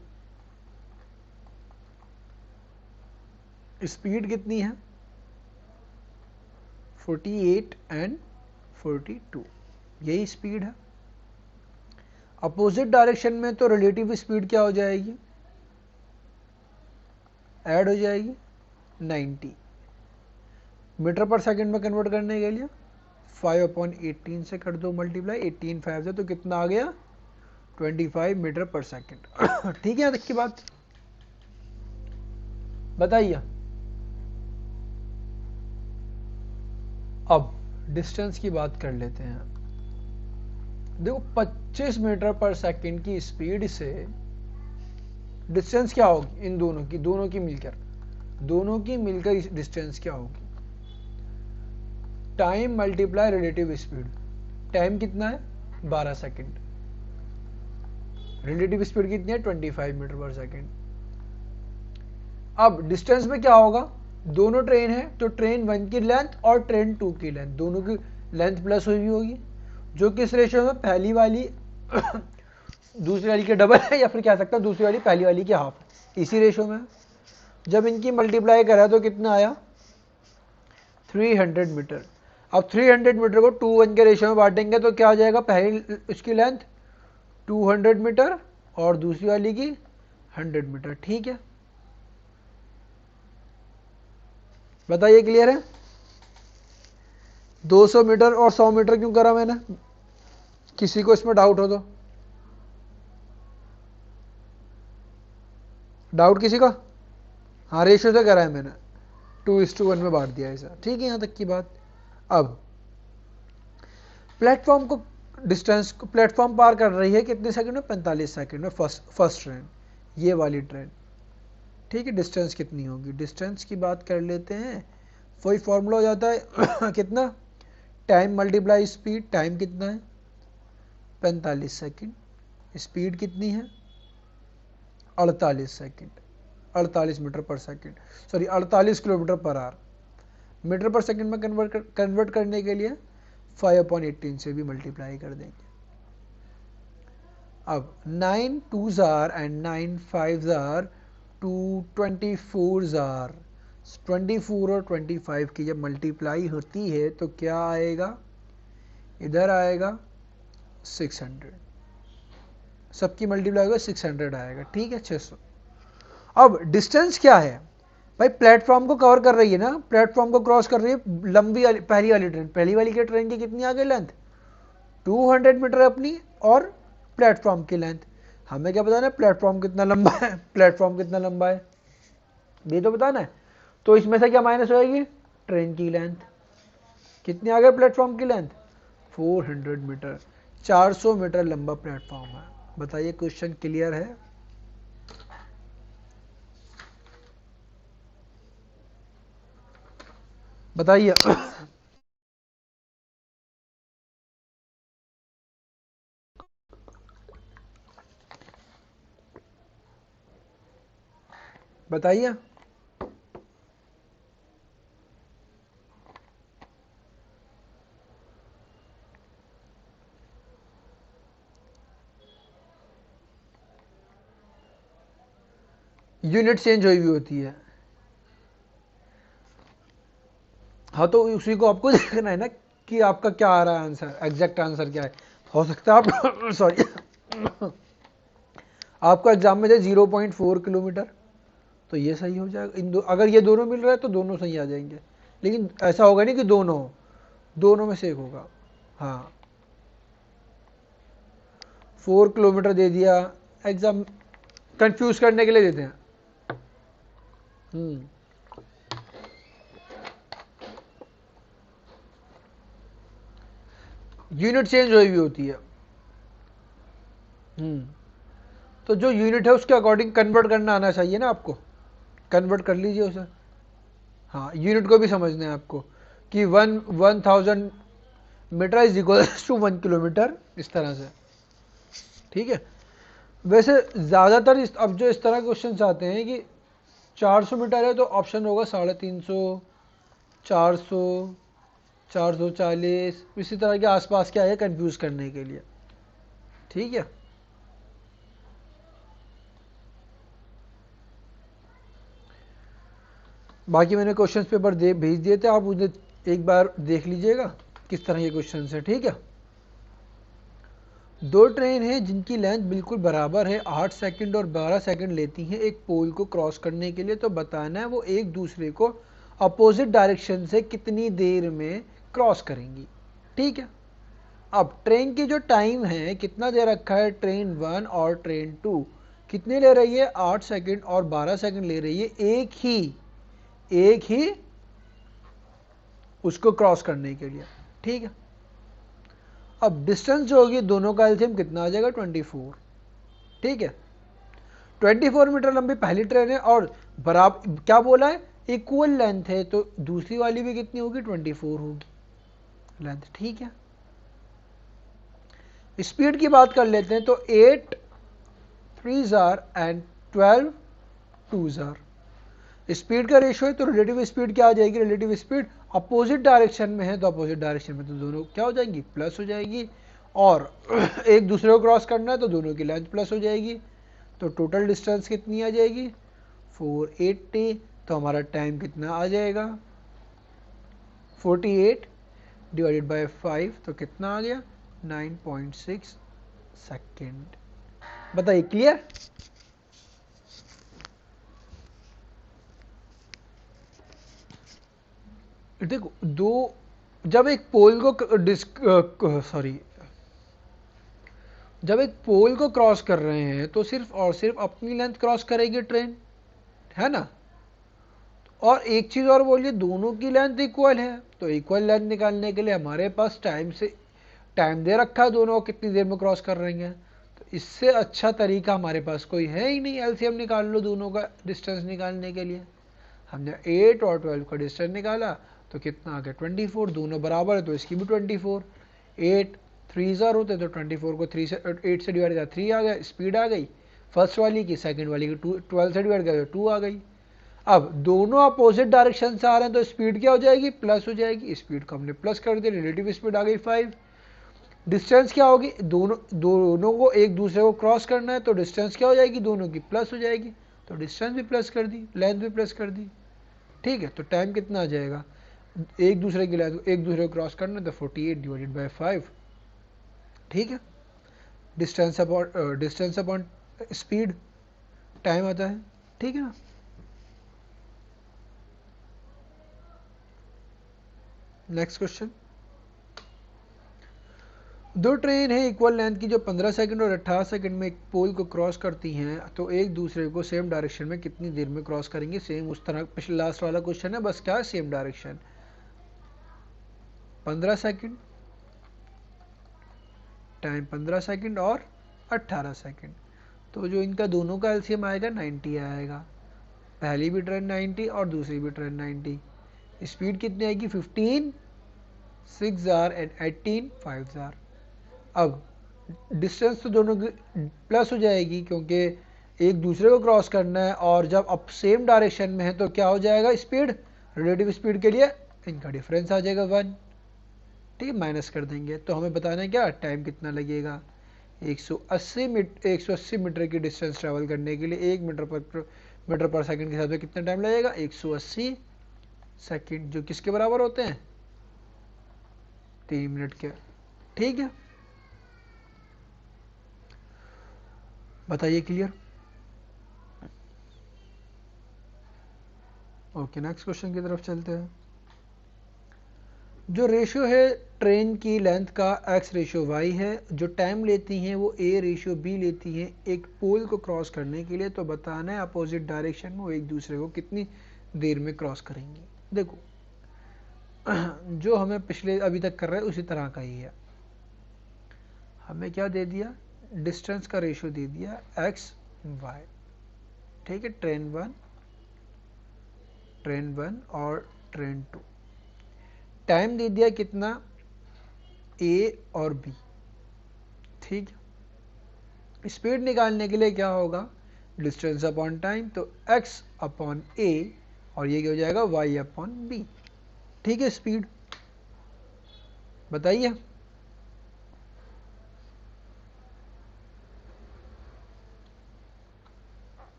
स्पीड कितनी है 48 एंड 42, यही स्पीड है। अपोजिट डायरेक्शन में तो रिलेटिव स्पीड क्या हो जाएगी, ऐड हो जाएगी 90, मीटर पर सेकंड में कन्वर्ट करने के लिए 5/18 से कर दो मल्टीप्लाई, 18 5 से, तो कितना आ गया 25 मीटर पर सेकंड। ठीक है, तक की बात बताइए। अब डिस्टेंस की बात कर लेते हैं। देखो 25 मीटर पर सेकंड की स्पीड से डिस्टेंस क्या होगी इन दोनों की मिलकर डिस्टेंस क्या होगी, time multiply relative speed. Time कितना है 12 सेकंड, रिलेटिव स्पीड कितनी है 25 मीटर पर सेकंड। अब डिस्टेंस में क्या होगा, दोनों ट्रेन है तो ट्रेन 1 की लेंथ और ट्रेन 2 की लेंथ, दोनों की लेंथ प्लस हुई होगी, जो किस रेशियो में, पहली वाली दूसरी वाली के डबल है, या फिर कह सकता हूँ दूसरी वाली पहली वाली के हाफ, इसी रेशियो में। जब इनकी मल्टीप्लाई करा तो कितना आया, 300 मीटर। अब 300 मीटर को 2:1 के रेशियो में बांटेंगे तो क्या आ जाएगा, पहली इसकी लेंथ 200 मीटर और दूसरी वाली की 100 मीटर। ठीक है, बताइए क्लियर है। 200 मीटर और 100 मीटर क्यों करा मैंने, किसी को इसमें डाउट हो तो, डाउट किसी का, हाँ रेशियो से करा है मैंने, 2:1 में बांट दिया ऐसा। ठीक है, यहां तक की बात। अब प्लेटफॉर्म को डिस्टेंस को प्लेटफॉर्म पार कर रही है कितने सेकंड में, 45 सेकंड में फर्स्ट ट्रेन, ये वाली ट्रेन। ठीक है, डिस्टेंस कितनी होगी, डिस्टेंस की बात कर लेते हैं, वही फॉर्मूला हो जाता है कितना, टाइम मल्टीप्लाई स्पीड, टाइम कितना है 45 सेकंड, स्पीड कितनी है 48 second, 48 metre per second, sorry 48 kilometre per hour, metre per second में कन्वर्ट करने के लिए 5/18 से भी मल्टीप्लाई कर देंगे। अब 9 2s are and 9 5s are 224 are, 24 और 25 की जब मल्टीप्लाई होती है तो क्या आएगा, इधर आएगा 600, सबकी मल्टीप्लाई होगा 600 आएगा। ठीक है, 600। अब डिस्टेंस क्या है भाई, प्लेटफॉर्म को कवर कर रही है ना, प्लेटफॉर्म को क्रॉस कर रही है लंबी वाली पहली वाली ट्रेन, पहली वाली की ट्रेन की कितनी आगे लेंथ 200 मीटर अपनी, और प्लेटफॉर्म की लेंथ, हमें क्या बताना है प्लेटफॉर्म कितना लंबा है, प्लेटफॉर्म कितना लंबा है ये तो बताना है। तो इसमें से क्या माइनस होएगी, ट्रेन की लेंथ, कितनी आगे प्लेटफॉर्म की लेंथ 400 मीटर, 400 मीटर लंबा प्लेटफॉर्म है। बताइए क्वेश्चन क्लियर है। बताइए बताइए, यूनिट चेंज हुई हुई होती है, हाँ तो उसी को आपको देखना है ना कि आपका क्या आ रहा है आंसर, एग्जैक्ट आंसर क्या है। हो सकता है आप सॉरी आपका एग्जाम में जाए 0.4 किलोमीटर, तो ये सही हो जाएगा, अगर ये दोनों मिल रहा है तो दोनों सही आ जाएंगे, लेकिन ऐसा होगा नहीं कि दोनों हो, दोनों में से एक होगा। हाँ 4 किलोमीटर दे दिया, एग्जाम कंफ्यूज करने के लिए देते हैं। यूनिट चेंज हुई हुई होती है। तो जो यूनिट है उसके अकॉर्डिंग कन्वर्ट करना आना चाहिए ना आपको, कन्वर्ट कर लीजिए उसे। हाँ यूनिट को भी समझना है आपको कि 1000 metre is equal to 1 kilometre, इस तरह से। ठीक है, वैसे ज़्यादातर अब जो इस तरह क्वेश्चन आते हैं कि 400 मीटर है तो ऑप्शन होगा 350, 400, 440, इसी तरह के आसपास क्या है कंफ्यूज करने के लिए। ठीक है, बाकी मैंने क्वेश्चन पेपर भेज दिए थे, आप उन्हें एक बार देख लीजिएगा किस तरह के क्वेश्चन है। ठीक है, दो ट्रेन हैं जिनकी लेंथ बिल्कुल बराबर है, 8 सेकंड और 12 सेकंड लेती हैं एक पोल को क्रॉस करने के लिए, तो बताना है वो एक दूसरे को अपोजिट डायरेक्शन से कितनी देर में क्रॉस करेंगी। ठीक है, अब ट्रेन की जो टाइम है कितना दे रखा है, ट्रेन 1 और ट्रेन 2 कितने ले रही है, 8 सेकंड और 12 सेकंड ले रही है, एक ही उसको क्रॉस करने के लिए। ठीक है, अब डिस्टेंस जो होगी दोनों का एलसीएम कितना आ जाएगा 24। ठीक है, 24 मीटर लंबी पहली ट्रेन है और बराबर क्या बोला है, इक्वल लेंथ है, तो दूसरी वाली भी कितनी होगी 24 होगी लेंथ। ठीक है, स्पीड की बात कर लेते हैं तो 8 3s are and 12 2s are, स्पीड का रेशियो है तो रिलेटिव स्पीड क्या आ जाएगी, रिलेटिव स्पीड अपोजिट डायरेक्शन में है तो अपोजिट डायरेक्शन में तो दोनों क्या हो जाएंगी, प्लस हो जाएगी। और एक दूसरे को क्रॉस करना है तो दोनों की लेंथ प्लस हो जाएगी। तो टोटल डिस्टेंस कितनी आ जाएगी, 480। तो हमारा टाइम कितना आ जाएगा, 48 डिवाइडेड बाय 5 तो कितना आ गया, 9.6 सेकेंड। बताइए क्लियर। देखो दो, जब एक पोल को जब एक पोल को क्रॉस कर रहे हैं तो सिर्फ और सिर्फ अपनी लेंथ क्रॉस करेगी ट्रेन, है ना। और एक चीज और बोलिए, दोनों की लेंथ इक्वल है तो इक्वल लेंथ निकालने के लिए हमारे पास टाइम दे रखा है दोनों कितनी देर में क्रॉस कर रहे हैं। तो इससे अच्छा तरीका हमारे पास कोई है ही नहीं, एलसीएम निकाल लो दोनों का डिस्टेंस निकालने के लिए। हमने 8 और 12 का डिस्टेंस निकाला तो कितना आ गया, 24। दोनों बराबर है तो इसकी भी 24। 8 3 ज़ार होते तो 24 को 8 से डिवाइड किया 3 आ गया, स्पीड आ गई फर्स्ट वाली की। सेकंड वाली की 12 से डिवाइड किया तो 2 आ गई। अब दोनों अपोजिट डायरेक्शन से आ रहे हैं तो स्पीड क्या हो जाएगी, प्लस हो जाएगी। स्पीड को हमने प्लस कर दिया, रिलेटिव स्पीड आ गई 5। डिस्टेंस क्या होगी, दोनों को एक दूसरे को क्रॉस करना है तो डिस्टेंस क्या हो जाएगी, दोनों की प्लस हो जाएगी। तो डिस्टेंस भी प्लस कर दी, लेंथ भी प्लस कर दी। ठीक है, तो टाइम कितना आ जाएगा, एक दूसरे की लेंथ एक दूसरे को क्रॉस करना है तो 48 डिवाइडेड बाय 5। ठीक है, डिस्टेंस अपॉन स्पीड टाइम आता है। ठीक है ना। नेक्स्ट क्वेश्चन, दो ट्रेन है इक्वल लेंथ की जो 15 सेकंड और 18 सेकंड में एक पोल को क्रॉस करती हैं तो एक दूसरे को सेम डायरेक्शन में कितनी देर में क्रॉस करेंगे। सेम उस तरह पिछले लास्ट वाला क्वेश्चन है, बस क्या है, same direction. 15 second, time 15 second और 18 सेकंड। तो जो इनका दोनों का एलसीएम आएगा 90 आएगा। पहली भी ट्रेन 90 और दूसरी भी ट्रेन 90। स्पीड कितनी आएगी, 15 6 ज़ार एंड 18 5 ज़ार। अब डिस्टेंस तो दोनों की प्लस हो जाएगी क्योंकि एक दूसरे को क्रॉस करना है, और जब अब सेम डायरेक्शन में है तो क्या हो जाएगा, स्पीड रिलेटिव स्पीड के लिए इनका डिफरेंस आ जाएगा 1। ठीक, माइनस कर देंगे तो हमें बताना है क्या, टाइम कितना लगेगा। 180 मीटर की डिस्टेंस ट्रैवल करने के लिए 1 मीटर पर सेकंड के साथ में कितना टाइम लगेगा, 180 सेकंड, जो किसके बराबर होते हैं, 3 मिनट के। ठीक है, बताइए क्लियर। ओके, नेक्स्ट क्वेश्चन की तरफ चलते हैं। जो रेशियो है ट्रेन की लेंथ का एक्स रेशियो वाई है, जो टाइम लेती हैं वो ए रेशियो बी लेती हैं एक पोल को क्रॉस करने के लिए, तो बताना है अपोजिट डायरेक्शन में वो एक दूसरे को कितनी देर में क्रॉस करेंगी। देखो जो हमें पिछले अभी तक कर रहे हैं उसी तरह का ही है। हमें क्या दे दिया, डिस्टेंस का रेशियो दे दिया एक्स वाई। ठीक है, ट्रेन वन और ट्रेन 2। टाइम दे दिया कितना, ए और बी। ठीक, स्पीड निकालने के लिए क्या होगा, डिस्टेंस अपॉन टाइम, तो x अपॉन ए और ये क्या हो जाएगा, y अपॉन बी। ठीक है, स्पीड बताइए।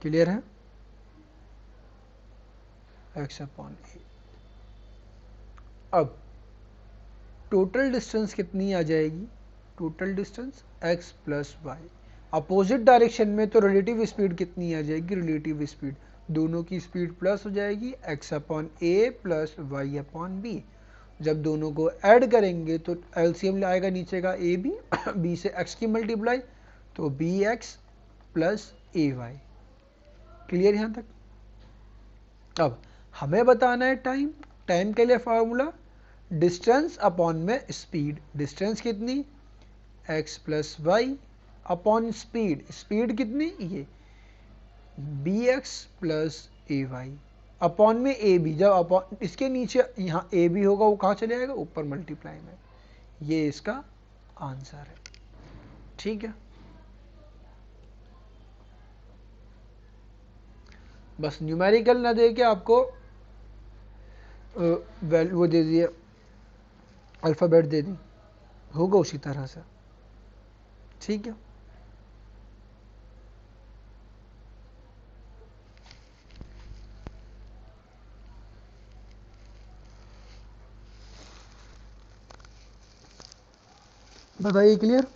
क्लियर है, x अपॉन ए। अब टोटल डिस्टेंस कितनी आ जाएगी, total distance x plus Y. Opposite direction में तो रिलेटिव स्पीड कितनी आ जाएगी, रिलेटिव स्पीड दोनों की स्पीड प्लस हो जाएगी, x अपॉन ए प्लस वाई अपॉन बी। जब दोनों को ऐड करेंगे तो एलसीएम आएगा नीचे का ए बी, बी से x की मल्टीप्लाई तो B X plus A Y. Clear यहाँ तक। अब हमें बताना है टाइम। टाइम के लिए फॉर्मूला डिस्टेंस अपॉन में स्पीड। डिस्टेंस कितनी, x plus Y upon speed. Speed कितनी, ये B X plus A Y upon में ए बी। जब अपॉन इसके नीचे यहाँ ए बी होगा वो कहाँ चले जाएगा, ऊपर मल्टीप्लाई में। ये इसका आंसर है। ठीक है, बस न्यूमेरिकल ना दे के आपको वो दे दिए, अल्फ़ाबेट दे दी, होगा उसी तरह से। ठीक है, बताइए क्लियर।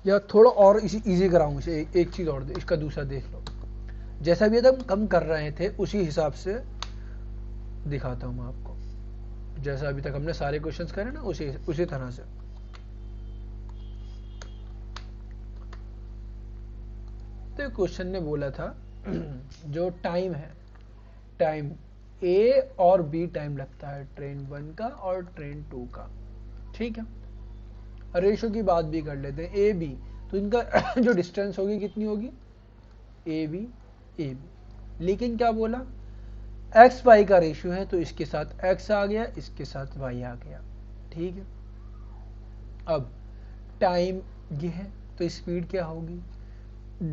या थोड़ा और इसी इजी कराऊंगा इसे, एक चीज़ और इसका दूसरा देख लो। जैसा भी हम कम कर रहे थे उसी हिसाब से दिखाता हूँ मैं आपको। जैसा अभी तक हमने सारे क्वेश्चंस करे ना, उसी उसी तरह से। तो क्वेश्चन ने बोला था जो टाइम है, टाइम ए और बी टाइम लगता है ट्रेन 1 का और ट्रेन 2 का। ठीक है, रेशो की बात भी कर लेते हैं, ए बी, तो इनका जो डिस्टेंस होगी कितनी होगी, ए बी ए बी। लेकिन क्या बोला, एक्स वाई का रेशियो है, तो इसके साथ एक्स आ गया, इसके साथ वाई आ गया। ठीक है, अब टाइम ये है, तो स्पीड क्या होगी,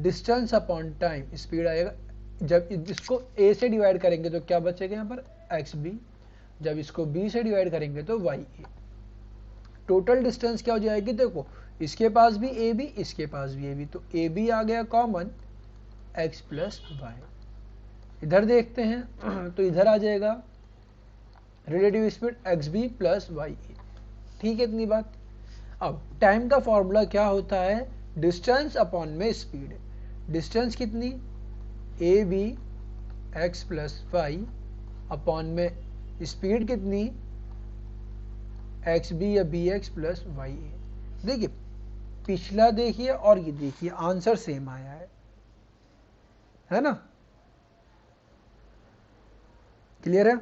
डिस्टेंस अपॉन टाइम, स्पीड आएगा। जब इसको ए से डिवाइड करेंगे तो क्या बचेगा यहाँ पर, एक्स बी। जब इसको बी से डिवाइड करेंगे तो वाई ए। टोटल डिस्टेंस क्या हो जाएगी, देखो इसके पास भी ए बी, इसके पास भी ए बी, तो ए बी आ गया कॉमन, एक्स प्लस वाई। इधर देखते हैं तो इधर आ जाएगा relative speed X B plus Y A. ठीक है, इतनी बात। अब टाइम का फॉर्मूला क्या होता है, डिस्टेंस अपॉन में स्पीड। डिस्टेंस कितनी, A B X plus Y, upon में स्पीड कितनी, एक्स बी या B X plus Y A. देखिए पिछला देखिए और ये देखिए, आंसर सेम आया है ना, क्लियर है।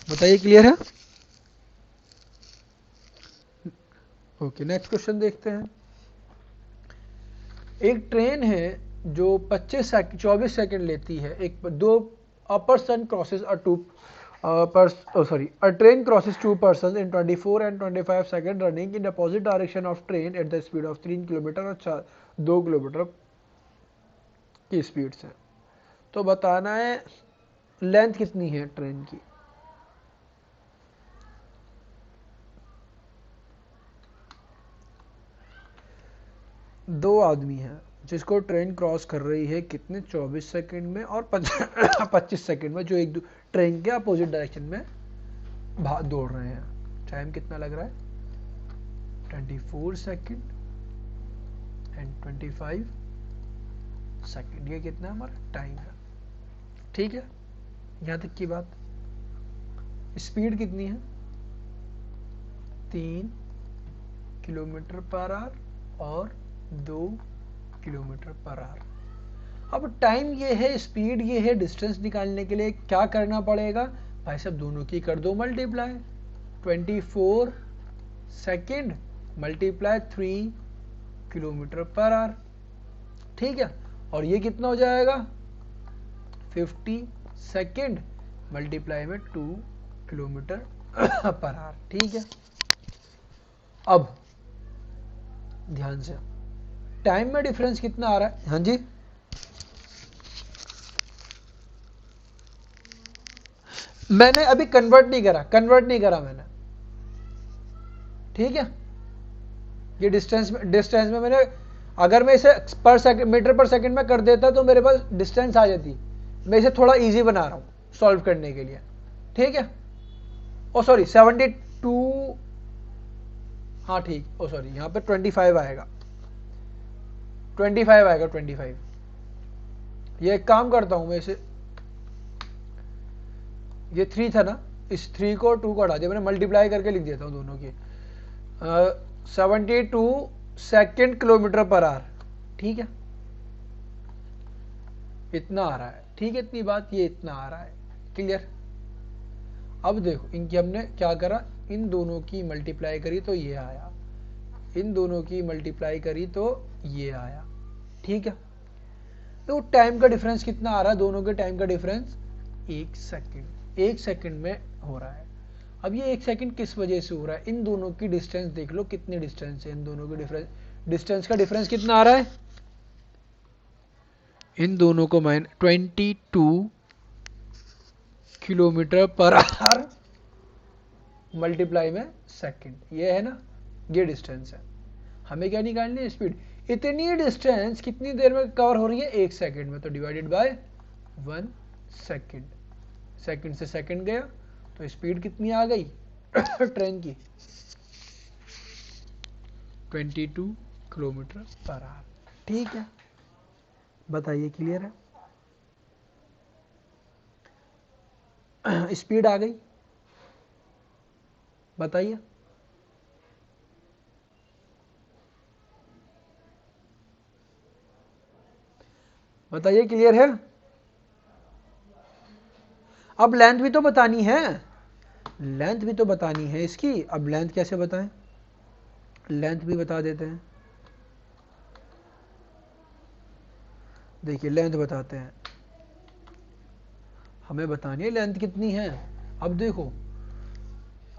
बताइए क्लियर है। ओके, नेक्स्ट क्वेश्चन देखते हैं। एक ट्रेन है जो 24 सेकंड लेती है, एक दो a person crosses a train crosses two persons in 24 and 25 seconds running in opposite direction of train at the speed of 3 kilometre और 2 किलोमीटर की स्पीड से। तो बताना है लेंथ कितनी है ट्रेन की। दो आदमी हैं जिसको ट्रेन क्रॉस कर रही है कितने, 24 सेकंड में और 25 सेकंड में, जो एक ट्रेन के अपोजिट डायरेक्शन में दौड़ रहे हैं। टाइम कितना लग रहा है, 24 सेकंड एंड 25 सेकंड, ये कितना हमारा टाइम है। ठीक है, यहां तक की बात। स्पीड कितनी है, 3 किलोमीटर पर आवर और 2 किलोमीटर पर आवर। अब टाइम ये है, स्पीड ये है, डिस्टेंस निकालने के लिए क्या करना पड़ेगा भाई साहब, दोनों की कर दो multiply. 24 second multiply 3 kilometre per our. ठीक है, और ये कितना हो जाएगा, 50 सेकेंड मल्टीप्लाई में 2 किलोमीटर पर आवर। ठीक है, अब ध्यान से, टाइम में डिफरेंस कितना आ रहा है, हाँ जी, मैंने अभी कन्वर्ट नहीं करा मैंने। ठीक है, ये डिस्टेंस में मैंने, अगर मैं इसे पर सेकंड मीटर पर सेकंड में कर देता तो मेरे पास डिस्टेंस आ जाती। मैं इसे थोड़ा इजी बना रहा हूं सॉल्व करने के लिए। ठीक है, ओ सॉरी 72, हाँ ठीक, ओ सॉरी यहां पे 25 आएगा, 25। ये एक काम करता हूं मैं, इसे, ये 3 था ना, इस 3 को 2 को हटा दिया मैंने, मल्टीप्लाई करके लिख देता हूं दोनों की। 72 सेकेंड किलोमीटर पर आवर। ठीक है, इतना आ रहा है। ठीक है, इतनी बात, ये इतना आ रहा है, क्लियर। अब देखो इनकी हमने क्या करा, इन दोनों की मल्टीप्लाई करी तो ये आया, इन दोनों की मल्टीप्लाई करी तो ये आया। ठीक है, तो टाइम का डिफरेंस कितना आ रहा है, दोनों के टाइम का डिफरेंस 1 सेकंड, 1 सेकंड में हो रहा है। अब ये 1 सेकंड किस वजह से हो रहा है, इन दोनों की डिस्टेंस देख लो कितनी डिस्टेंस है, इन दोनों की डिस्टेंस का डिफरेंस कितना आ रहा है, इन दोनों को 22 किलोमीटर पर आवर मल्टीप्लाई में सेकंड, ये है ना, ये डिस्टेंस है। हमें क्या निकालनी है, स्पीड। इतनी डिस्टेंस कितनी देर में कवर हो रही है, 1 सेकंड में, तो डिवाइडेड बाय 1 सेकंड, सेकंड से सेकंड गया तो स्पीड कितनी आ गई ट्रेन की, 22 किलोमीटर पर आवर। ठीक है, बताइए क्लियर है, स्पीड आ गई, बताइए। बताइए क्लियर है। अब लेंथ भी तो बतानी है, लेंथ भी तो बतानी है इसकी। अब लेंथ कैसे बताएं, लेंथ भी बता देते हैं। देखिए लेंथ बताते हैं, हमें बतानी है लेंथ कितनी है। अब देखो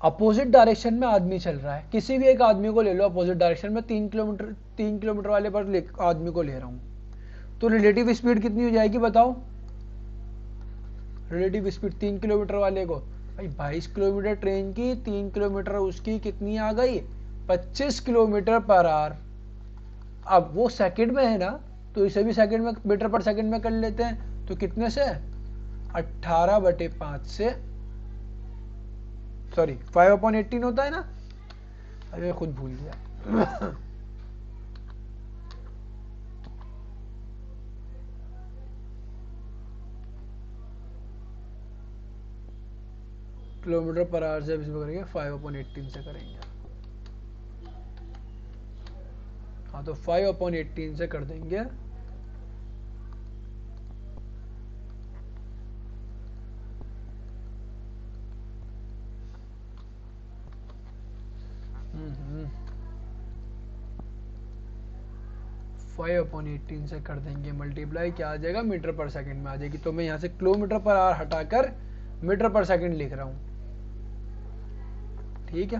अपोजिट डायरेक्शन में आदमी चल रहा है, किसी भी एक आदमी को ले लो अपोजिट डायरेक्शन में, 3 किलोमीटर वाले पर आदमी को ले रहा हूं, तो रिलेटिव स्पीड कितनी हो जाएगी बताओ, रिलेटिव स्पीड 3 किलोमीटर वाले को, भाई 22 किलोमीटर ट्रेन की, 3 किलोमीटर उसकी, कितनी आ गई 25 किलोमीटर पर आवर। अब वो सेकंड में है ना, तो इसे भी सेकंड में, मीटर पर सेकंड में कर लेते हैं, तो कितने से 18/5 से, सॉरी 5/18 होता है ना, अरे खुद भूल गया किलोमीटर पर आवर से इसमें करेंगे 5/18 से करेंगे, हाँ तो 5/18 से कर देंगे, फाइव अपॉन 18 से कर देंगे मल्टीप्लाई, क्या आ जाएगा मीटर पर सेकंड में आ जाएगी। तो मैं यहाँ से किलोमीटर पर आवर हटाकर मीटर पर सेकंड लिख रहा हूँ, ठीक है।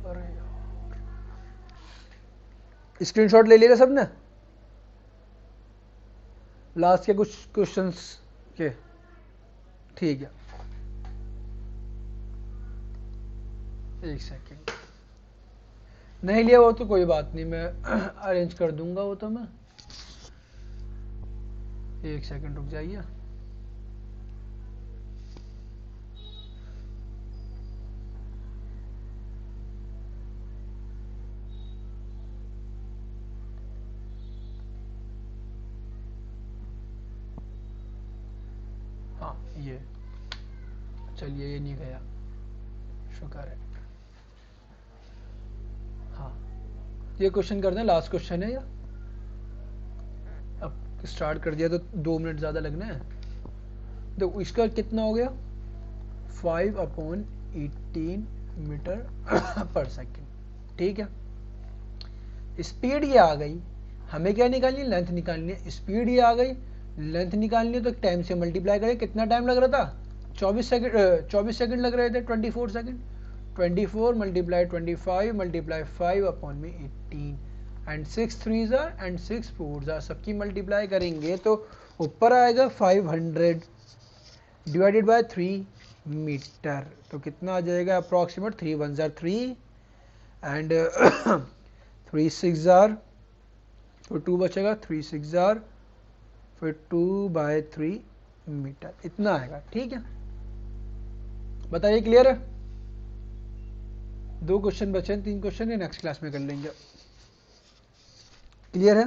अरे यार स्क्रीनशॉट ले लिया सबने लास्ट के कुछ क्वेश्चंस के, ठीक है। एक सेकेंड, नहीं लिया वो तो कोई बात नहीं, मैं अरेंज कर दूंगा वो तो मैं, एक सेकंड रुक जाइए। हाँ ये चलिए, ये नहीं गया, शुक्र है। हाँ ये क्वेश्चन कर दें, लास्ट क्वेश्चन है या अब स्टार्ट कर दिया तो 2 मिनट ज़्यादा लगना है। देखो इसका कितना हो गया 5/18 मीटर पर सेकेंड, ठीक है। स्पीड ये आ गई, हमें क्या निकालनी है, लेंथ निकालनी है। स्पीड ये आ गई, लेंथ निकालनी है, तो टाइम से मल्टीप्लाई करें। कितना टाइम लग रहा था 24 सेकंड लग रहे थे, 24 second, 24 multiply 25 multiply 5/18 and 6 3s and 6 4s, सबकी मल्टीप्लाई करेंगे तो ऊपर आएगा 500 डिवाइडेड बाय 3 मीटर, तो कितना आ जाएगा अप्रॉक्सीमेट 3 1s 3 एंड 3 6s, फिर 2 बचेगा, 3 6s, फिर 2/3 मीटर, इतना आएगा, ठीक है। बताइए क्लियर है। 2 क्वेश्चन बचे हैं, 3 क्वेश्चन ये नेक्स्ट क्लास में कर लेंगे, क्लियर है।